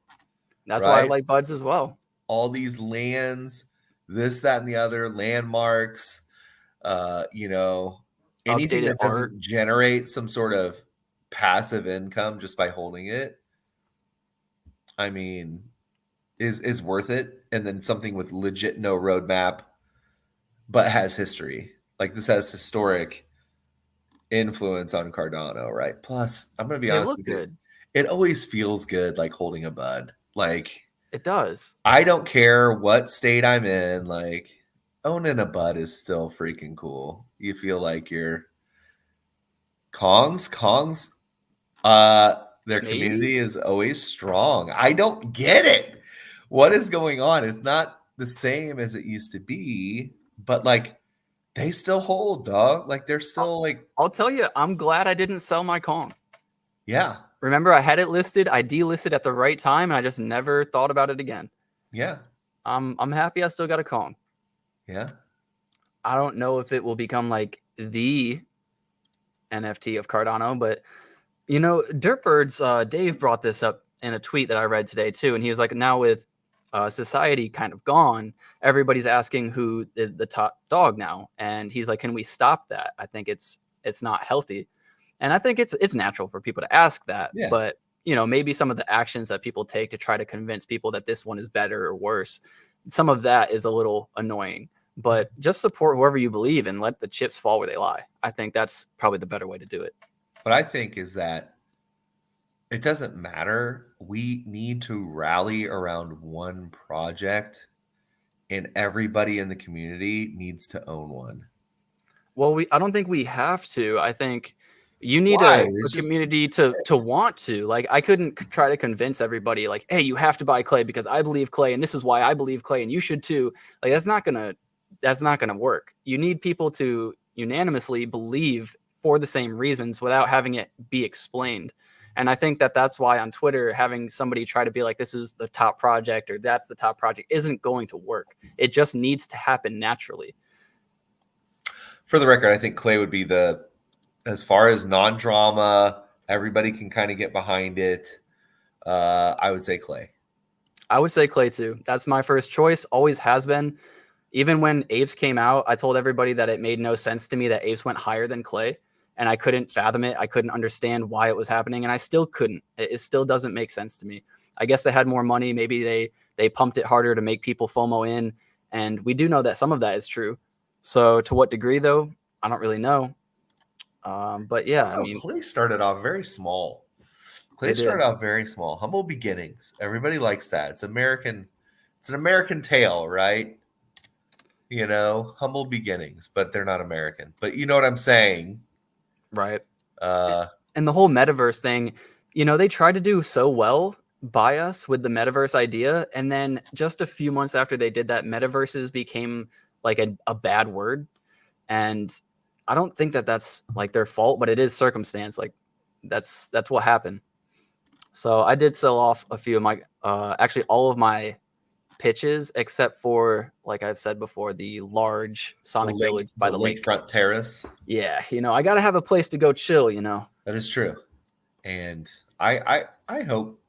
That's why I right? like buds as well. All these lands, this, that, and the other, landmarks, anything Updated that art. doesn't generate some sort of passive income just by holding it, I mean, is worth it. And then something with legit no roadmap, but has history. Like this has historic influence on Cardano, right? Plus, I'm gonna be They honest look with you, good. it always feels good like holding a bud. Like It does. I don't care what state I'm in, like owning a bud is still freaking cool. You feel like you're Kongs, their Maybe community is always strong. I don't get it. What is going on? It's not the same as it used to be, but like they still hold, dog. Like they're still like, I'll tell you, I'm glad I didn't sell my Kong. yeah, Remember, I had it listed, I delisted at the right time, and I just never thought about it again. yeah, I'm happy I still got a Kong. yeah. I don't know if it will become like the NFT of Cardano, but Dirtbirds, Dave brought this up in a tweet that I read today too, and he was like, now with society kind of gone, everybody's asking who is the top dog now, and he's like, can we stop that? I think it's not healthy, and I think it's natural for people to ask that, Yeah. but maybe some of the actions that people take to try to convince people that this one is better or worse, some of that is a little annoying. But just support whoever you believe and let the chips fall where they lie. I think that's probably the better way to do it. What I think is that it doesn't matter. We need to rally around one project, and everybody in the community needs to own one. Well, I don't think we have to. I think you need Why? a It's just community to want to. Like, I couldn't try to convince everybody, like, hey, you have to buy clay because I believe clay, and this is why I believe clay, and you should too. Like, that's not gonna work. You need people to unanimously believe for the same reasons without having it be explained. And I think that's why on Twitter, having somebody try to be like, this is the top project or that's the top project isn't going to work. It just needs to happen naturally. for the record, I think Clay would be as far as non-drama, everybody can kind of get behind it. I would say Clay. I would say clay too. That's my first choice, always has been. Even when Apes came out, I told everybody that it made no sense to me that Apes went higher than clay, and I couldn't fathom it. I couldn't understand why it was happening, and I still couldn't. It still doesn't make sense to me. I guess they had more money. Maybe they pumped it harder to make people FOMO in, and we do know that some of that is true. So to what degree, though, I don't really know. But yeah, I Also, mean, Clay started off very small. Clay they did. started out very small, humble beginnings. Everybody likes that. It's American. It's an American tale, right? Humble beginnings, but they're not American. But you know what I'm saying? Right. Uh, And the whole metaverse thing, they tried to do so well by us with the metaverse idea. And then just a few months after they did that, metaverses became like a bad word. And I don't think that's like their fault, but it is circumstance. Like that's what happened. So I did sell off a few of my, actually all of my pitches, except for, like I've said before, the large Sonic Village by the lake. lakefront terrace. Yeah, I got to have a place to go chill, That is true, and I hope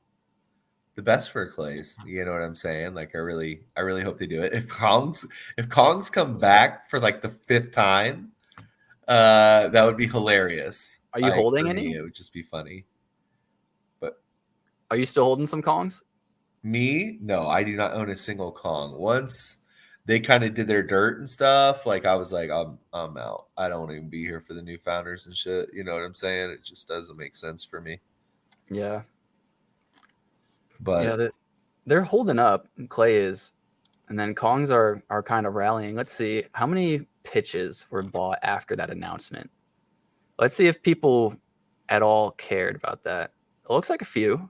the best for Clays. You know what I'm saying? Like I really hope they do it. If Kongs come back for like the fifth time, that would be hilarious. Are you holding for any? me, it would just be funny. But Are you still holding some Kongs? me, no, I do not own a single Kong. Once they kind of did their dirt and stuff. Like I was like, I'm out. I don't want to even be here for the new founders and shit. You know what I'm saying? It just doesn't make sense for me. Yeah. But Yeah, they're holding up. Clay is, and then Kongs are kind of rallying. Let's see how many pitches were bought after that announcement. Let's see if people at all cared about that. It looks like a few,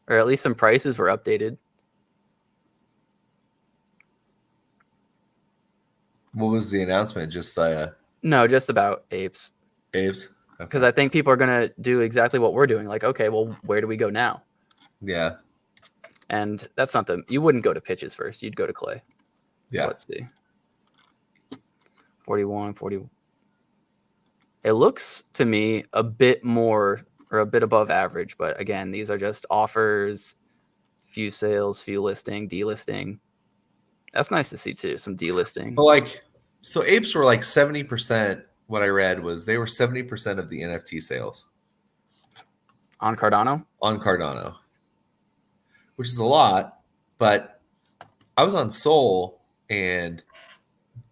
or at least some prices were updated. what was the announcement? Just No, just about Apes. Apes? Because Okay. I think people are going to do exactly what we're doing. Like, okay, well, where do we go now? Yeah. And that's not you wouldn't go to pitches first. You'd go to Clay. Yeah. So let's see. 41, 40. It looks to me a bit more or a bit above average. But again, these are just offers, few sales, few listing, delisting. That's nice to see too. Some delisting. But like, so Apes were like 70%. What I read was they were 70% of the NFT sales On Cardano? on Cardano, which is a lot. But I was on Sol, and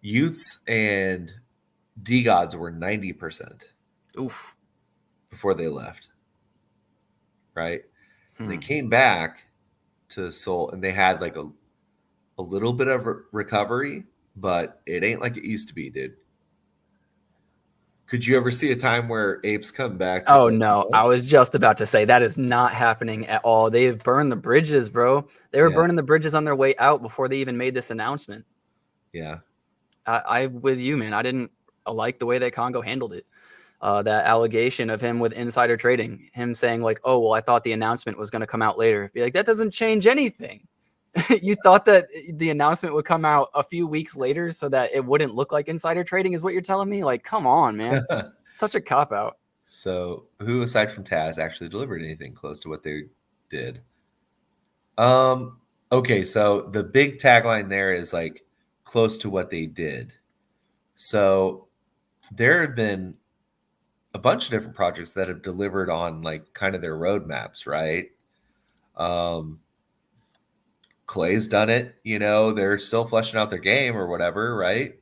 Utes and D-Gods were 90% Oof. before they left. Right? And they Hmm. came back to Sol, and they had like a little bit of recovery, but it ain't like it used to be, dude. Could you ever see a time where Apes come back to Oh, no. I was just about to say that is not happening at all. They've burned the bridges, bro. They were burning the bridges on their way out before they even made this announcement. Yeah. I with you, man. I didn't like the way that Congo handled it. That allegation of him with insider trading, him saying like, oh, well, I thought the announcement was going to come out later. Be like, that doesn't change anything. You thought that the announcement would come out a few weeks later so that it wouldn't look like insider trading is what you're telling me? Like, come on, man. Such a cop-out. So who aside from Taz actually delivered anything close to what they did? Okay, so the big tagline there is like close to what they did. So there have been a bunch of different projects that have delivered on like kind of their roadmaps, right? Clay's done it, they're still fleshing out their game or whatever, right?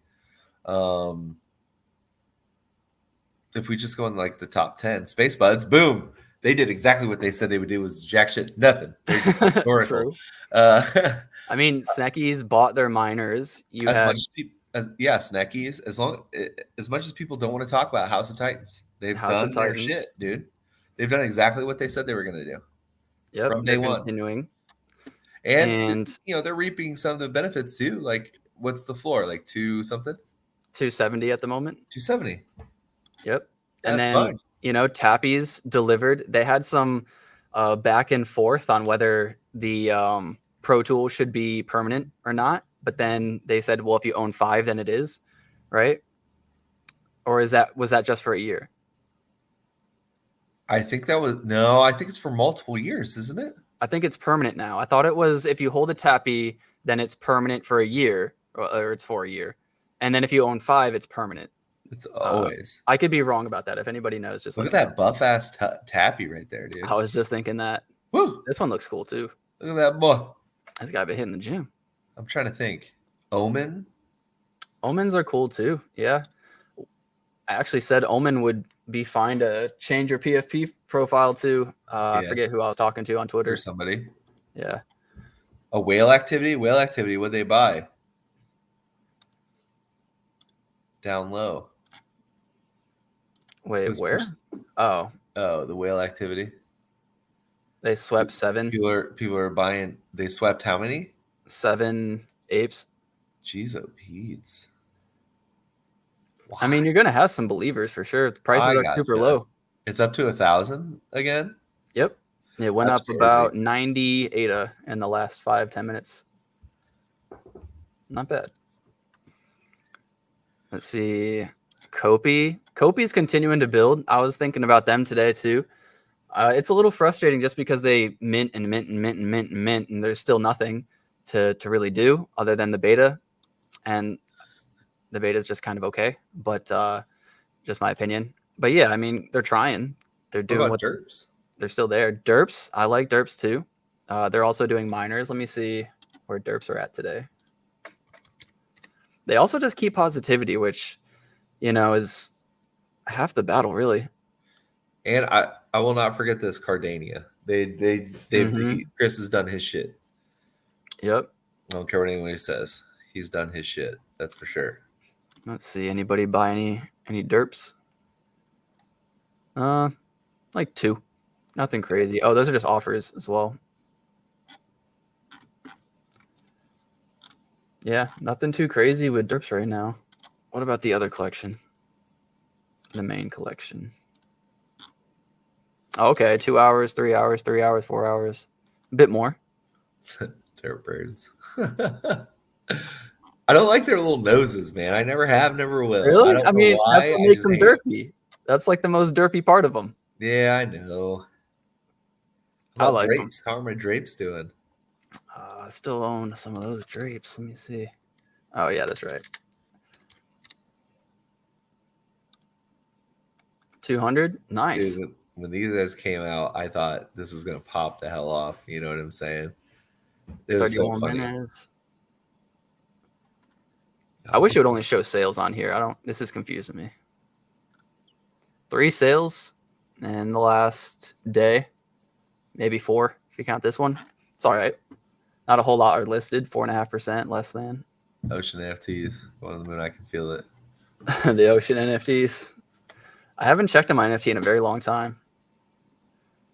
If we just go in like the top 10, Space Buds, boom, they did exactly what they said they would do, was jack shit, nothing. They're just historical. True. Uh, I mean, Sneckies bought their miners. You as had much as people, Sneckies, as much as people don't want to talk about House of Titans, they've House of done their Titans. shit, dude. They've done exactly what they said they were going to do. Yep, from day they're one. continuing. And they're reaping some of the benefits too. Like, what's the floor? Like 2 something? 270 at the moment. 270. Yep. That's and then, fine. Tappies delivered. They had some back and forth on whether the Pro Tool should be permanent or not. But then they said, well, if you own 5, then it is, right? Or was that just for a year? I think it's for multiple years, isn't it? I think it's permanent now. I thought it was if you hold a Tappy, then it's permanent for a year, or it's for a year. And then if you own 5, it's permanent. It's always. I could be wrong about that. If anybody knows, just look at let me that buff ass Tappy right there, dude. I was just thinking that. Woo! This one looks cool too. Look at that boy. This guy been hitting the gym. I'm trying to think. Omen. Omens are cool too. Yeah. I actually said Omen would be fine to change your PFP profile to. I forget who I was talking to on Twitter. Or somebody. Yeah. A whale activity? What'd they buy? Down low. Wait, where? Oh, the whale activity. They swept 7. People are buying. They swept how many? 7 apes. Jeez, oh Pete's. Why? I mean, you're gonna have some believers for sure. The prices are super low. It's up to 1,000 again. Yep, it went up about 90 ADA in the last 5-10 minutes. Not bad. Let's see. Kopi's continuing to build. I was thinking about them today too. It's a little frustrating just because they mint and mint and mint and mint and mint, and there's still nothing to really do other than the beta. And the beta is just kind of okay, but just my opinion. But yeah, I mean, they're trying. They're doing what Derps. They're still there. Derps, I like Derps too. They're also doing miners. Let me see where Derps are at today. They also just keep positivity, which, is half the battle, really. And I will not forget this Cardania. Chris has done his shit. Yep. I don't care what anybody says. He's done his shit. That's for sure. Let's see. Anybody buy any derps? Like 2. Nothing crazy. Oh, those are just offers as well. Yeah, nothing too crazy with derps right now. What about the other collection? The main collection. Oh, okay, 2 hours, 3 hours, 3 hours, 4 hours. A bit more. Derp birds. I don't like their little noses, man. I never have, never will. Really? I don't know That's why. what I makes just them hate 'em. derpy. That's like the most derpy part of them. Yeah, I know. I How about like them. drapes? How are my drapes doing? I still own some of those drapes. Let me see. Oh, yeah, that's right. 200? Nice. Dude, when these guys came out, I thought this was gonna pop the hell off. You know what I'm saying? It was 30 so more funny. minutes. I wish it would only show sales on here. This is confusing me. 3 sales in the last day. Maybe 4 if you count this one. It's all right. Not a whole lot are listed. 4.5% less than. Ocean NFTs. One of the moon, I can feel it. The Ocean NFTs. I haven't checked on my NFT in a very long time.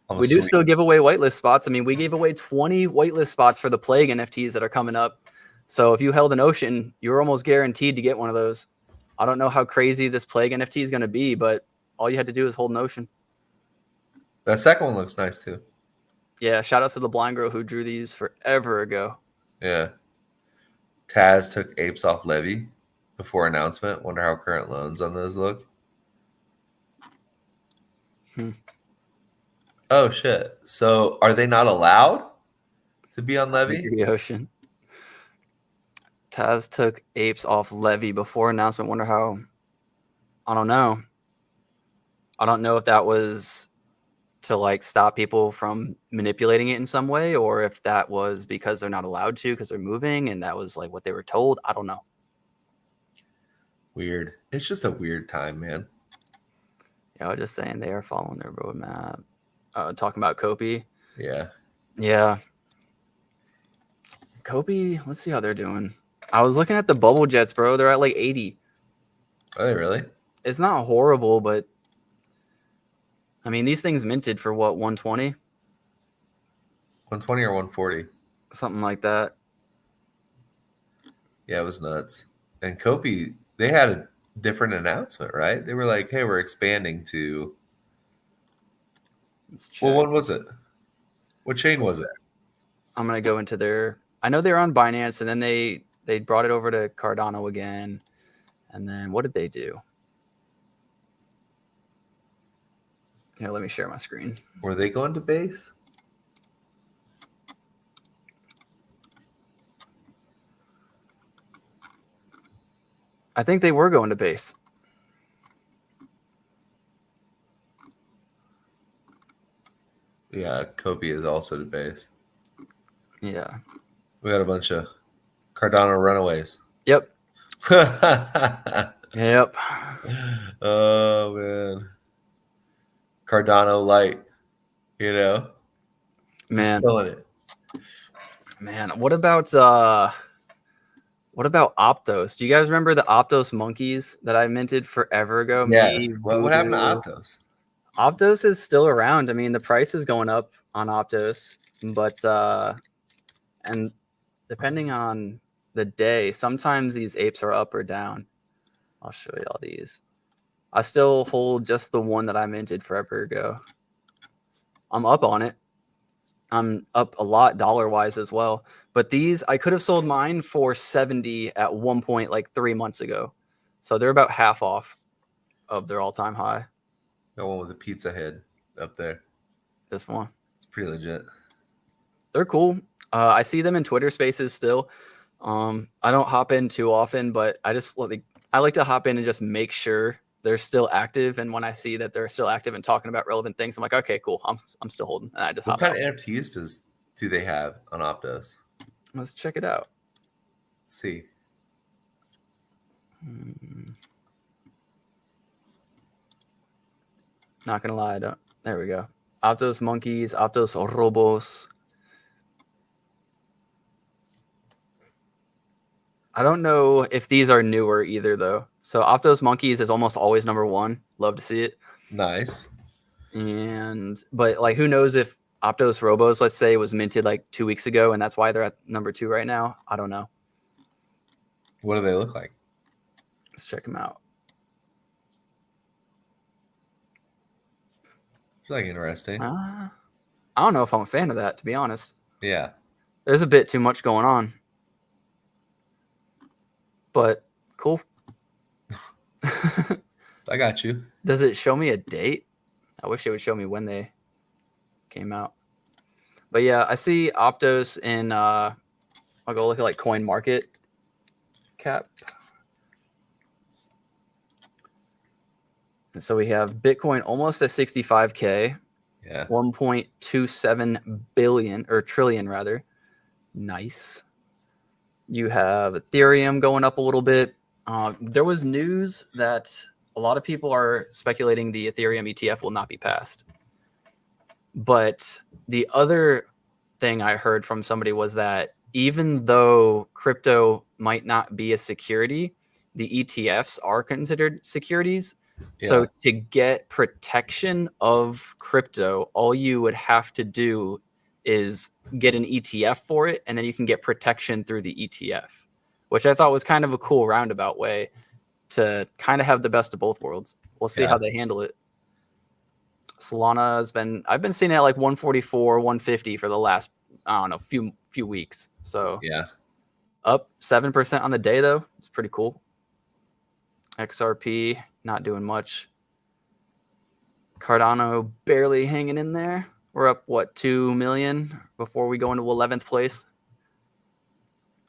We do still give away whitelist spots. I mean, we gave away 20 whitelist spots for the Plague NFTs that are coming up. So if you held an Ocean, you're almost guaranteed to get one of those. I don't know how crazy this Plague NFT is going to be, but all you had to do is hold an Ocean. That second one looks nice too. Yeah, shout out to the BlindGirl who drew these forever ago. Yeah. Taz took Apes off levy before announcement. Wonder how current loans on those look. Oh shit! So are they not allowed to be on levy? The Ocean. Taz took Apes off levy before announcement. Wonder how. I don't know. I don't know if that was to like stop people from manipulating it in some way, or if that was because they're not allowed to because they're moving and that was like what they were told. I don't know. Weird. It's just a weird time, man. Yeah, I was just saying they are following their roadmap. Talking about Kopi. Yeah. Yeah. Kopi, let's see how they're doing. I was looking at the bubble jets, bro. They're at like 80. Are they really? It's not horrible, but I mean, these things minted for what, 120? 120 or 140? Something like that. Yeah, it was nuts. And Kopi, they had a different announcement, right? They were like, hey, we're expanding to. Well, when was it? What chain was it? I'm going to go into their. I know they're on Binance, and then they brought it over to Cardano again. And then what did they do? Here, let me share my screen. Were they going to base? I think they were going to base. Yeah, Kopi is also to base. Yeah. We got a bunch of Cardano runaways. Yep. Yep. Oh, man. Cardano light, Man. Just killing it. Man, what about Optos? Do you guys remember the Optos monkeys that I minted forever ago? Yes. Me, What happened to Voodoo. Optos? Optos is still around. I mean, the price is going up on Optos, but and depending on the day, sometimes these apes are up or down. I'll show you all these. I still hold just the one that I minted forever ago. I'm up on it. I'm up a lot dollar-wise as well. But these, I could have sold mine for 70 at one point like 3 months ago. So they're about half off of their all-time high. Got one with a pizza head up there. This one. It's pretty legit. They're cool. I see them in Twitter spaces still. I don't hop in too often, but I like to hop in and just make sure they're still active. And when I see that they're still active and talking about relevant things, I'm like, okay, cool. I'm still holding. And I just What hop kind out. of NFTs do they have on Optos? Let's check it out. Let's see. Not gonna lie, there we go. Aptos monkeys, Aptos robos. I don't know if these are newer either, though. So Aptos monkeys is almost always number one. Love to see it. Nice. But like, who knows if Aptos robos, let's say, was minted like 2 weeks ago, and that's why they're at number 2 right now. I don't know. What do they look like? Let's check them out. It's like interesting. I don't know if I'm a fan of that, to be honest. Yeah. There's a bit too much going on. But cool. I got you. Does it show me a date? I wish it would show me when they came out. But yeah, I see Aptos in I'll go look at like Coin Market Cap. And so we have Bitcoin almost at 65K. Yeah. 1.27 billion or trillion rather. Nice. You have Ethereum going up a little bit. There was news that a lot of people are speculating the Ethereum ETF will not be passed. But the other thing I heard from somebody was that even though crypto might not be a security, the ETFs are considered securities. Yeah. So to get protection of crypto, all you would have to do is get an ETF for it, and then you can get protection through the ETF, which I thought was kind of a cool roundabout way to kind of have the best of both worlds. We'll see how they handle it. Solana I've been seeing it at like 144, 150 for the last, I don't know, few weeks. So yeah, up 7% on the day though. It's pretty cool. XRP not doing much. Cardano barely hanging in there. We're up, what, 2 million before we go into 11th place?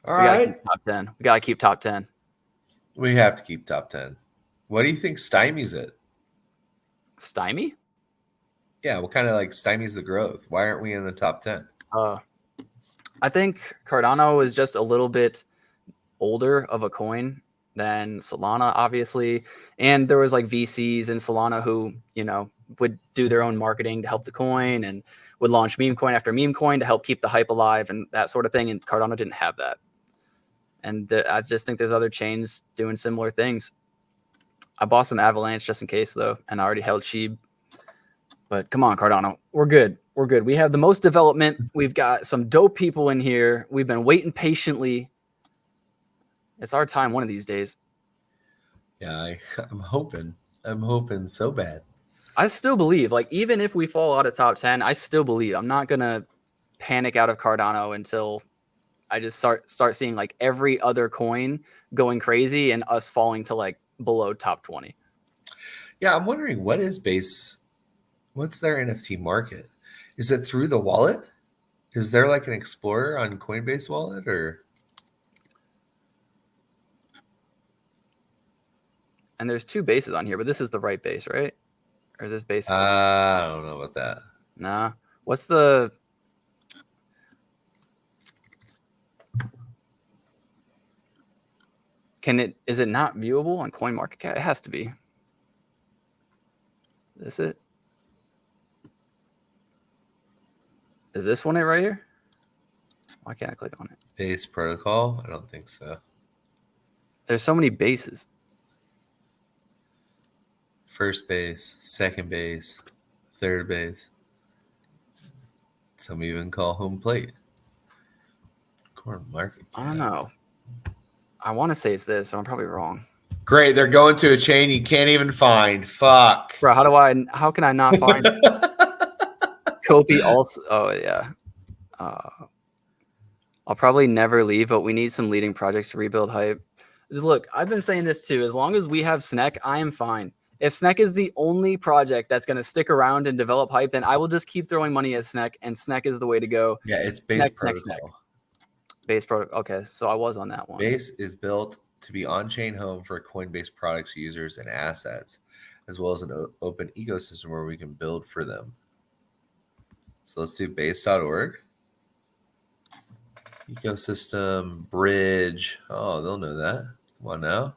All right. Top 10. We got to keep top 10. We have to keep top 10. What do you think stymies it? Stymie? Yeah, what kind of like stymies the growth? Why aren't we in the top 10? I think Cardano is just a little bit older of a coin than Solana, obviously. And there was like VCs in Solana who, you know, would do their own marketing to help the coin and would launch meme coin after meme coin to help keep the hype alive and that sort of thing. And Cardano didn't have that. And I just think there's other chains doing similar things. I bought some Avalanche just in case, though, and I already held Sheeb. But come on, Cardano. We're good. We're good. We have the most development. We've got some dope people in here. We've been waiting patiently. It's our time one of these days. Yeah, I'm hoping. I'm hoping so bad. I still believe, like, even if we fall out of top 10, I still believe. I'm not going to panic out of Cardano until I just start seeing, like, every other coin going crazy and us falling to, like, below top 20. Yeah, I'm wondering what's their NFT market? Is it through the wallet? Is there like an Explorer on Coinbase wallet or? And there's 2 bases on here, but this is the right base, right? Or is this base? I don't know about that. Nah. What's the? Is it not viewable on CoinMarketCap? It has to be. Is it? Is this one it right here? Why can't I click on it? Base protocol? I don't think so. There's so many bases. First base, second base, third base. Some even call home plate. Coin market. I don't know. I want to say it's this, but I'm probably wrong. Great, they're going to a chain you can't even find. Fuck. Bro, how can I not find it? Kopi also. Oh yeah. I'll probably never leave, but we need some leading projects to rebuild hype. Look, I've been saying this too. As long as we have Snek, I am fine. If Snek is the only project that's going to stick around and develop hype, then I will just keep throwing money at Snek, and Snek is the way to go. Yeah, it's base protocol. Base protocol. Okay, so I was on that one. Base is built to be on-chain home for Coinbase products, users, and assets, as well as an open ecosystem where we can build for them. So let's do base.org. Ecosystem, bridge. Oh, they'll know that. Come on now.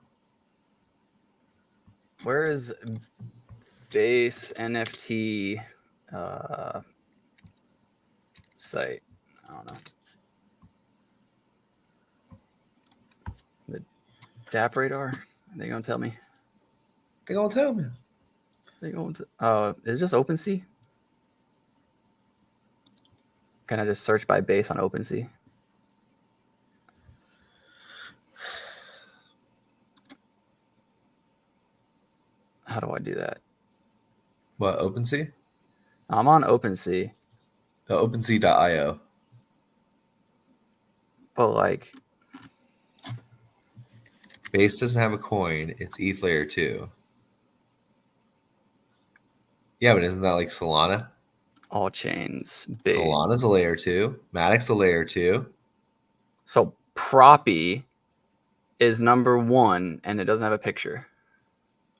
Where is base NFT site? I don't know. The DAP radar? Are they gonna tell me? They gonna tell me. They going to? Is it just OpenSea? Can I just search by base on OpenSea? How do I do that? What, OpenSea? I'm on OpenSea. OpenSea.io. But like, Base doesn't have a coin. It's ETH layer 2. Yeah, but isn't that like Solana? all chains base. Solana's a layer 2. Matic's a layer 2. So Proppy is number 1, and it doesn't have a picture.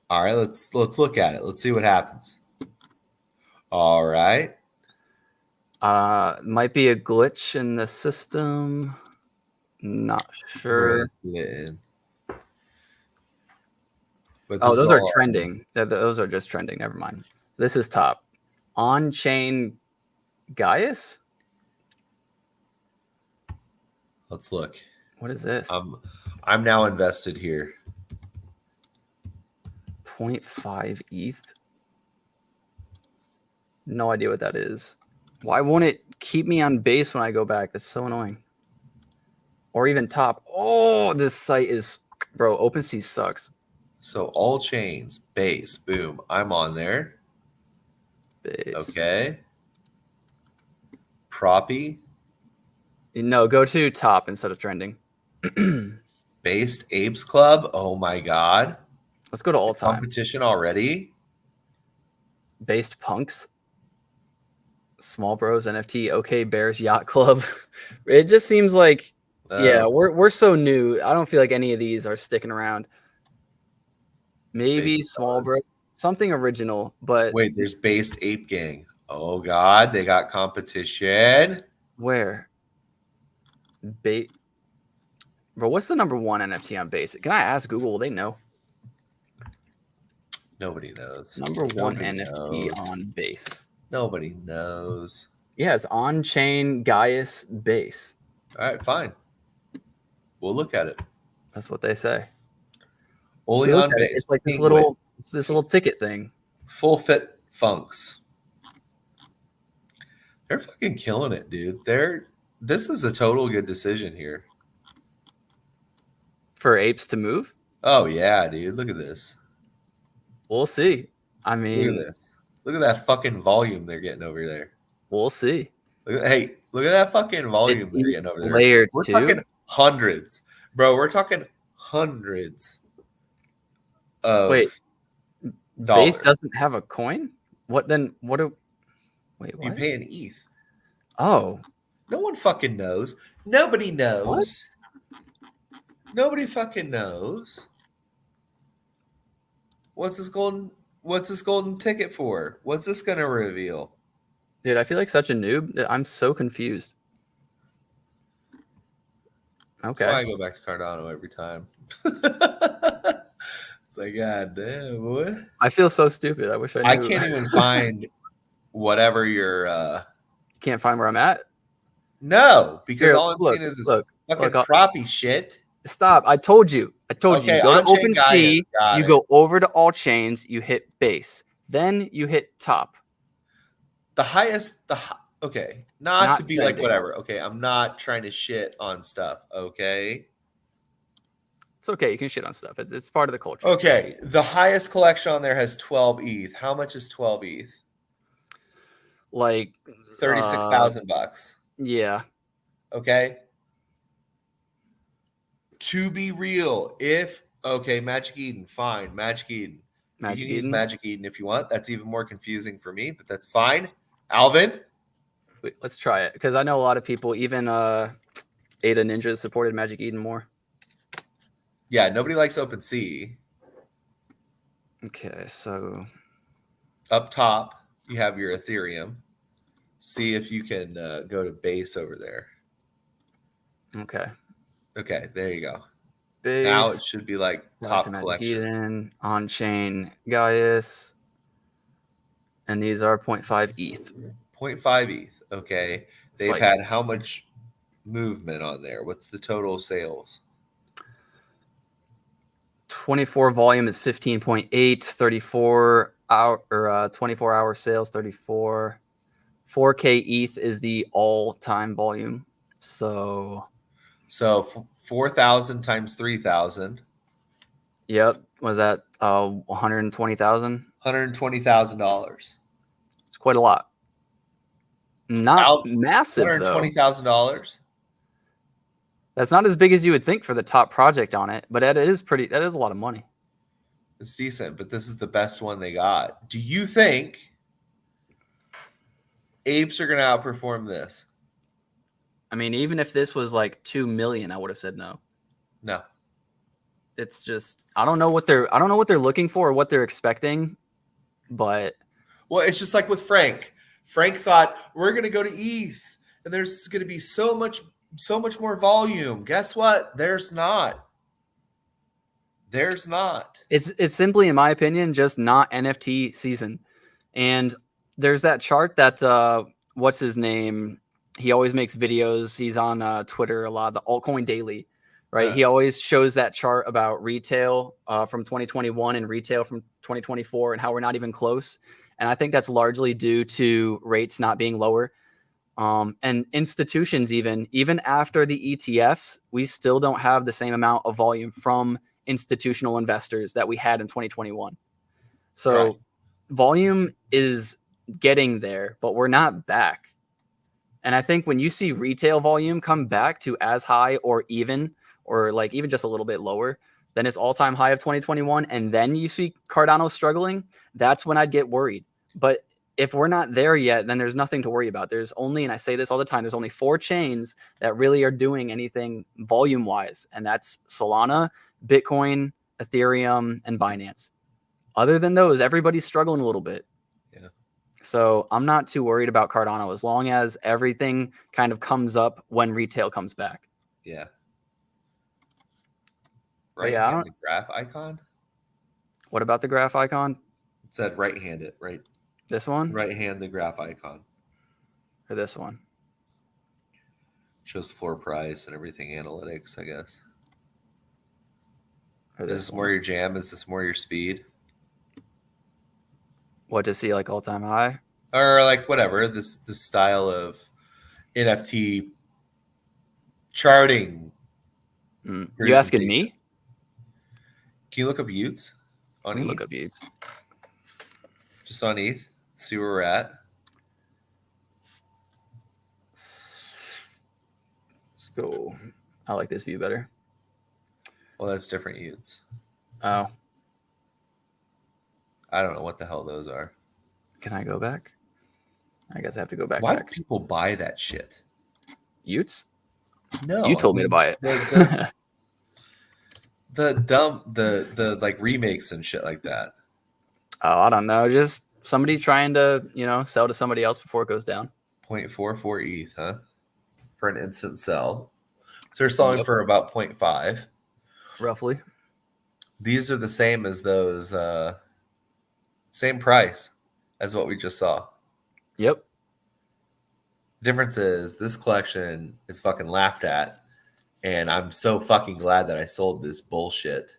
All right, let's look at it. Let's see what happens. All right. Might be a glitch in the system. Not sure. But oh, those are trending. Those are just trending. Never mind. So this is top. On-chain Gaius? Let's look. What is this? I'm now invested here. 0.5 ETH? No idea what that is. Why won't it keep me on base when I go back? That's so annoying. Or even top. Oh, this site is... Bro, OpenSea sucks. So all chains, base, boom. I'm on there. Base. Okay. Proppy. No, go to top instead of trending. Based Apes Club. Oh my god. Let's go to all time. Competition already. Based Punks. Small Bros NFT. Okay, Bears Yacht Club. It just seems like yeah, we're so new. I don't feel like any of these are sticking around. Maybe Small Bro, something original, but wait, there's Based Ape Gang. Oh god, they got competition. Where? Bro, what's the number 1 NFT on Base? Can I ask Google? Will they know? Nobody knows. Number 1 NFT on Base. Nobody knows. Yeah, it's on-chain Gaius Base. All right, fine. We'll look at it. That's what they say. Only on Base. It's like this little ticket thing. Full Fit Funks. They're fucking killing it, dude. This is a total good decision here. For Apes to move? Oh yeah, dude. Look at this. We'll see. I mean, look at this. Look at that fucking volume they're getting over there. We'll see. Look at that fucking volume they're getting over there. Layer 2. We're talking hundreds, bro. We're talking hundreds of Wait, dollars. Base doesn't have a coin? What then? What? Wait, what? You pay an ETH. Oh. No one fucking knows. Nobody knows. What? Nobody fucking knows. What's this golden ticket for? What's this gonna reveal? Dude, I feel like such a noob. I'm so confused. Okay. That's why I go back to Cardano every time. It's like, god damn, boy. I feel so stupid. I wish I knew. I can't even find whatever your You can't find where I'm at? No, because Here, all I'm seeing is this fucking proppy shit. Stop. I told you. Okay, you go to OpenSea, you go over to all chains, you hit base. Then you hit top. The highest, okay, not to be trending. Like whatever. Okay, I'm not trying to shit on stuff. Okay, it's okay. You can shit on stuff. It's part of the culture. Okay, the highest collection on there has 12 ETH. How much is 12 ETH? Like $36,000. Yeah. Okay. To be real, Magic Eden, fine, Magic Eden. You can use Magic Eden if you want. That's even more confusing for me, but that's fine. Alvin? Wait, let's try it because I know a lot of people, even Ada Ninjas, supported Magic Eden more. Yeah, nobody likes OpenSea. Okay, so up top, you have your Ethereum. See if you can go to base over there. Okay. Okay, there you go. Now it base. should be like top Galactic collection. Eden, on-chain Gaius. And these are 0.5 ETH. 0.5 ETH. Okay. They've like had how much movement on there? What's the total sales? 24 volume is 15.8, 34 hour or 24-hour sales 34. 4K ETH is the all-time volume. So 4,000 times 3,000. Yep. Was that 120,000? $120,000. It's quite a lot. Not massive though. $120,000. That's not as big as you would think for the top project on it, but that is a lot of money. It's decent, but this is the best one they got. Do you think Apes are going to outperform this? I mean, even if this was like 2 million, I would have said no. No. It's just I don't know what they're looking for or what they're expecting, but well, it's just like with Frank. Frank thought we're going to go to ETH and there's going to be so much more volume. Guess what? There's not. It's simply, in my opinion, just not NFT season. And there's that chart that what's his name? He always makes videos. He's on Twitter a lot, the Altcoin Daily, right? He always shows that chart about retail from 2021 and retail from 2024 and how we're not even close. And I think that's largely due to rates not being lower. And institutions, even after the ETFs, we still don't have the same amount of volume from institutional investors that we had in 2021. So volume is getting there, but we're not back. And I think when you see retail volume come back to as high or like even just a little bit lower than its all-time high of 2021, and then you see Cardano struggling, that's when I'd get worried. But if we're not there yet, then there's nothing to worry about. There's only, and I say this all the time, there's only 4 chains that really are doing anything volume-wise, and that's Solana, Bitcoin, Ethereum, and Binance. Other than those, everybody's struggling a little bit. Yeah. So I'm not too worried about Cardano as long as everything kind of comes up when retail comes back. Yeah. Right. Yeah. The graph icon. What about the graph icon? It said right hand it, right? This one? Right hand the graph icon. Or this one? Shows floor price and everything analytics, I guess. Or Is this more your jam? Is this more your speed? What, to see like all-time high? Or like whatever, this style of NFT charting. You asking me? Can you look up Utes on ETH? Look up Utes. Just on ETH. See where we're at. Let's go. I like this view better. Well, that's different Utes. Oh. I don't know what the hell those are. Can I go back? I guess I have to go back. Why do people buy that shit? Utes? No. You told me to buy it. The like remakes and shit like that. Oh, I don't know. Just somebody trying to, sell to somebody else before it goes down. 0.44 ETH, huh? For an instant sell. So they're selling for about 0.5. Roughly. These are the same as those, same price as what we just saw. Yep. Difference is this collection is fucking laughed at, and I'm so fucking glad that I sold this bullshit.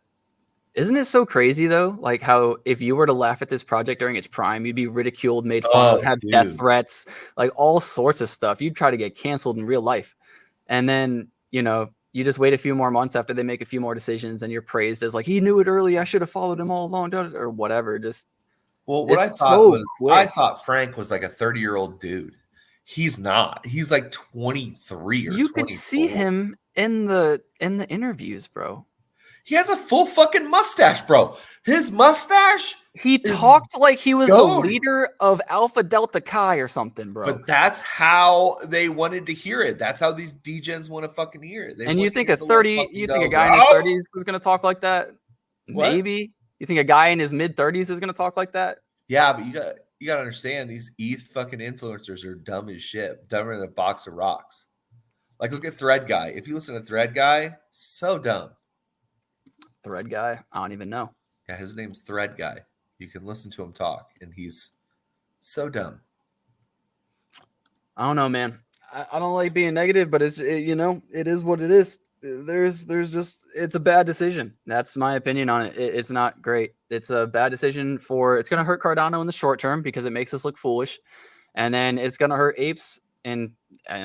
Isn't it so crazy though? Like how if you were to laugh at this project during its prime, you'd be ridiculed, made fun of, have death threats, like all sorts of stuff. You'd try to get canceled in real life. And then, you just wait a few more months after they make a few more decisions and you're praised as like, he knew it early. I should have followed him all along, or whatever. Just, what I thought I thought Frank was like a 30-year-old dude. He's not. He's like 23 or 24. You could see him in the interviews, bro. He has a full fucking mustache, bro. His mustache. He talked like he was the leader of Alpha Delta Chi or something, bro. But that's how they wanted to hear it. That's how these degens want to fucking hear it. And you think a guy in his 30s is going to talk like that? What? Maybe. You think a guy in his mid 30s is going to talk like that? Yeah, but you got to understand these ETH fucking influencers are dumb as shit, dumber than a box of rocks. Like look at Thread Guy. If you listen to Thread Guy, so dumb. Thread guy? I don't even know. Yeah, his name's Thread Guy. You can listen to him talk, and he's so dumb. I don't know, man. I don't like being negative, but it is what it is. There's just, it's a bad decision. That's my opinion on it. It's not great. It's a bad decision it's going to hurt Cardano in the short term because it makes us look foolish. And then it's going to hurt Apes in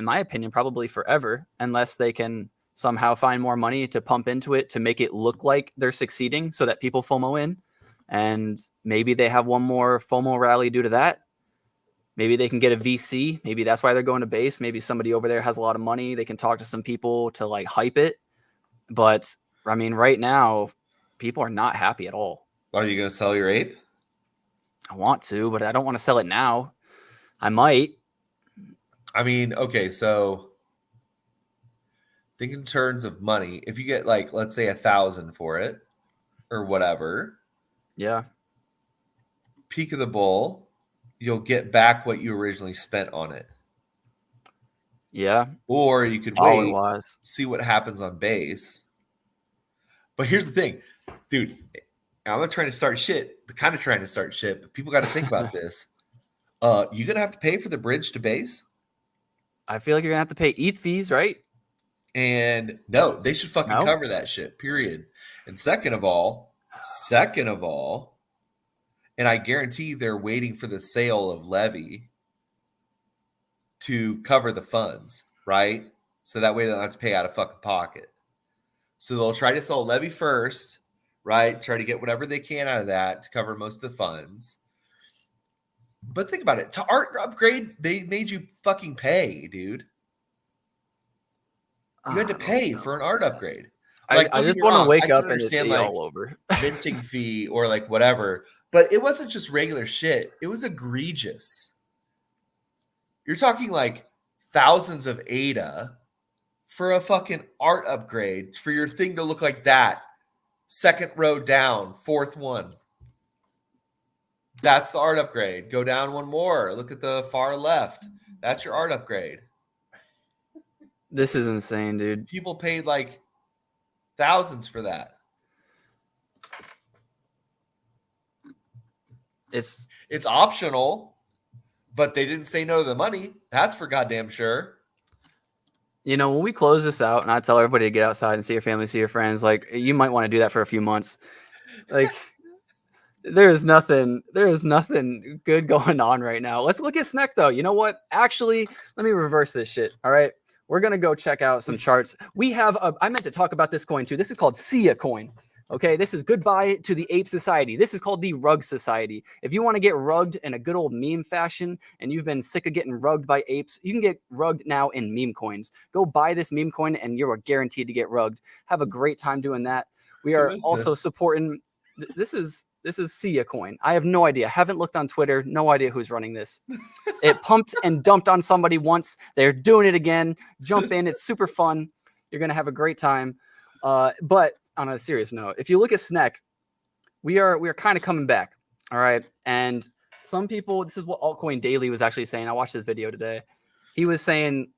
my opinion, probably forever, unless they can somehow find more money to pump into it to make it look like they're succeeding so that people FOMO in. And maybe they have one more FOMO rally due to that. Maybe they can get a VC. Maybe that's why they're going to base. Maybe somebody over there has a lot of money. They can talk to some people to like hype it. But I mean, right now, people are not happy at all. Are you going to sell your ape? I want to, but I don't want to sell it now. I might. I mean, okay, so think in terms of money. If you get like, let's say 1,000 for it or whatever. Yeah. Peak of the bull, you'll get back what you originally spent on it. Yeah. Or you could wait, see what happens on base. But here's the thing, dude. I'm not trying to start shit, but kind of trying to start shit. But people got to think about this. You're going to have to pay for the bridge to base? I feel like you're going to have to pay ETH fees, right? And no, they should fucking cover that shit, period. And second of all, and I guarantee they're waiting for the sale of Levy to cover the funds, right? So that way they don't have to pay out of fucking pocket. So they'll try to sell Levy first, right? Try to get whatever they can out of that to cover most of the funds. But think about it. To art upgrade, they made you fucking pay, dude. You had to pay for an art upgrade. Like, I just want to wake up and it's like, all over. Minting fee or like whatever. But it wasn't just regular shit. It was egregious. You're talking like thousands of ADA for a fucking art upgrade for your thing to look like that. Second row down, fourth one. That's the art upgrade. Go down one more. Look at the far left. That's your art upgrade. This is insane, dude. People paid like thousands for that. It's optional, but they didn't say no to the money. That's for goddamn sure. You know, when we close this out and I tell everybody to get outside and see your family, see your friends, like you might want to do that for a few months. Like there is nothing good going on right now. Let's look at SNEC though. You know what? Actually, let me reverse this shit. All right. We're going to go check out some charts. We have, I meant to talk about this coin too. This is called SIA coin. Okay. This is goodbye to the ape society. This is called the rug society. If you want to get rugged in a good old meme fashion and you've been sick of getting rugged by apes, you can get rugged now in meme coins. Go buy this meme coin and you're guaranteed to get rugged. Have a great time doing that. We are also supporting, this is SIA coin. I have no idea. Haven't looked on Twitter. No idea who's running this. It pumped and dumped on somebody once. They're doing it again. Jump in. It's super fun. You're going to have a great time. But on a serious note, if you look at SNEC, we are kind of coming back. All right. And some people, this is what Altcoin Daily was actually saying. I watched this video today. He was saying,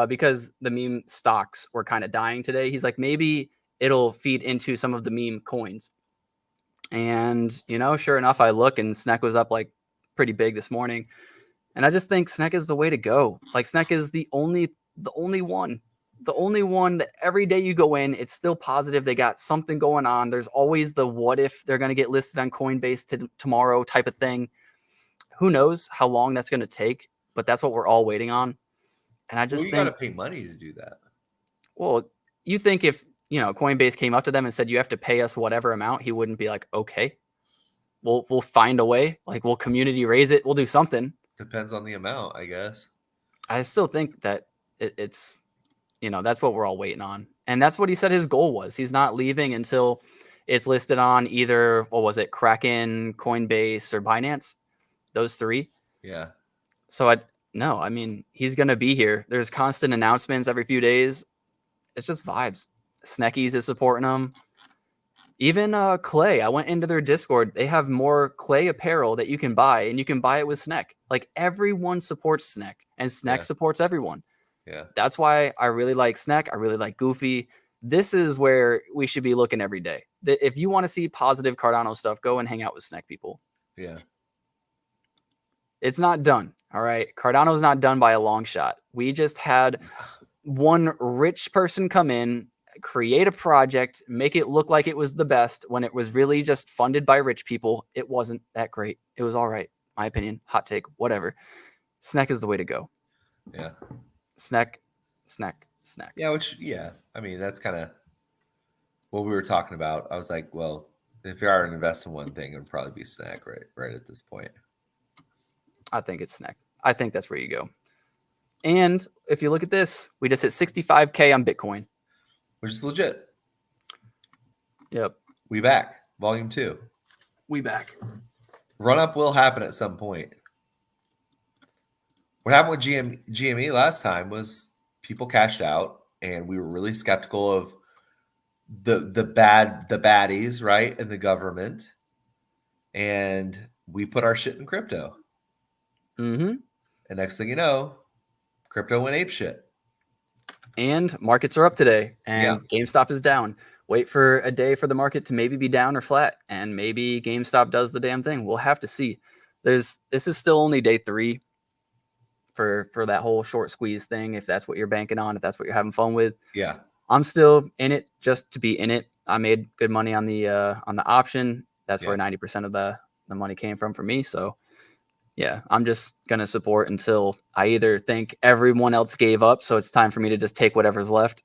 because the meme stocks were kind of dying today, he's like, maybe it'll feed into some of the meme coins. And, you know, sure enough, I look and SNEC was up like pretty big this morning. And I just think SNEC is the way to go. Like SNEC is the only one that every day you go in, it's still positive. They got something going on. There's always the what if they're going to get listed on Coinbase tomorrow type of thing. Who knows how long that's going to take, but that's what we're all waiting on. And I just think you got to pay money to do that. Well, you think if, you know, Coinbase came up to them and said, you have to pay us whatever amount, he wouldn't be like, okay, we'll find a way. Like we'll community raise it. We'll do something. Depends on the amount, I guess. I still think that it's, you know, that's what we're all waiting on. And that's what he said his goal was. He's not leaving until it's listed on either, what was it, Kraken, Coinbase, or Binance. Those three. Yeah. So I mean, he's going to be here. There's constant announcements every few days. It's just vibes. Sneckies is supporting them. Even Clay, I went into their Discord. They have more Clay apparel that you can buy, and you can buy it with SNEC. Like everyone supports SNEC, and SNEC supports everyone. Yeah, that's why I really like SNEC. I really like Goofy. this is where we should be looking every day. If you want to see positive Cardano stuff, go and hang out with Snack people. Yeah. It's not done. All right. Cardano's not done by a long shot. We just had one rich person come in, create a project, make it look like it was the best when it was really just funded by rich people. It wasn't that great. It was all right. My opinion, hot take, whatever. Snack is the way to go. Yeah. Snack. Yeah, I mean, that's kind of what we were talking about. I was like, well, if you are to invest in one thing, it would probably be Snack right at this point. I think it's Snack. I think that's where you go. And if you look at this, we just hit 65K on Bitcoin. Which is legit. Yep. We back. Volume 2. We back. Run up will happen at some point. What happened with GME last time was people cashed out, and we were really skeptical of the baddies, right, and the government, and we put our shit in crypto. Mm-hmm. And next thing you know, crypto went ape shit. And markets are up today, and GameStop is down. Wait for a day for the market to maybe be down or flat, and maybe GameStop does the damn thing. We'll have to see. This is still only day 3 for that whole short squeeze thing, if that's what you're banking on, if that's what you're having fun with. Yeah. I'm still in it just to be in it. I made good money on the option. That's where 90% of the money came from for me. So yeah, I'm just going to support until I either think everyone else gave up, so it's time for me to just take whatever's left,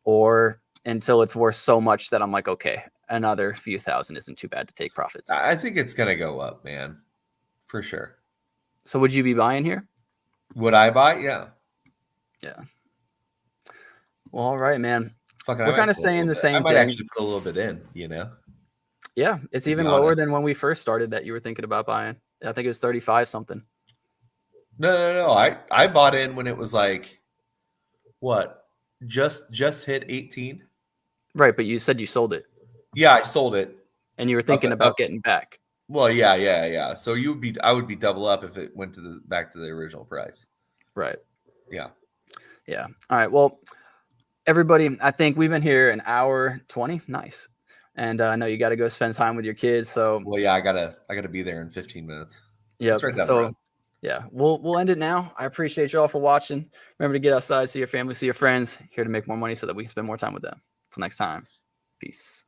or until it's worth so much that I'm like, okay, another few thousand isn't too bad to take profits. I think it's going to go up, man, for sure. So would you be buying here? Would I buy? Yeah. Yeah. Well, all right, man. Fucking, we're kind of saying the same thing. I might actually put a little bit in, Yeah, it's even lower than when we first started that you were thinking about buying. I think it was 35 something. No. I bought in when it was like, what? Just hit 18. Right, but you said you sold it. Yeah, I sold it. And you were thinking about getting back. Well, yeah. So I would be double up if it went back to the original price. Right. Yeah. Yeah. All right. Well, everybody, I think we've been here an hour 20. Nice. And I know you got to go spend time with your kids. So well, yeah, I gotta be there in 15 minutes. Yeah. So yeah, we'll end it now. I appreciate you all for watching. Remember to get outside, see your family, see your friends. Here to make more money so that we can spend more time with them. Until next time. Peace.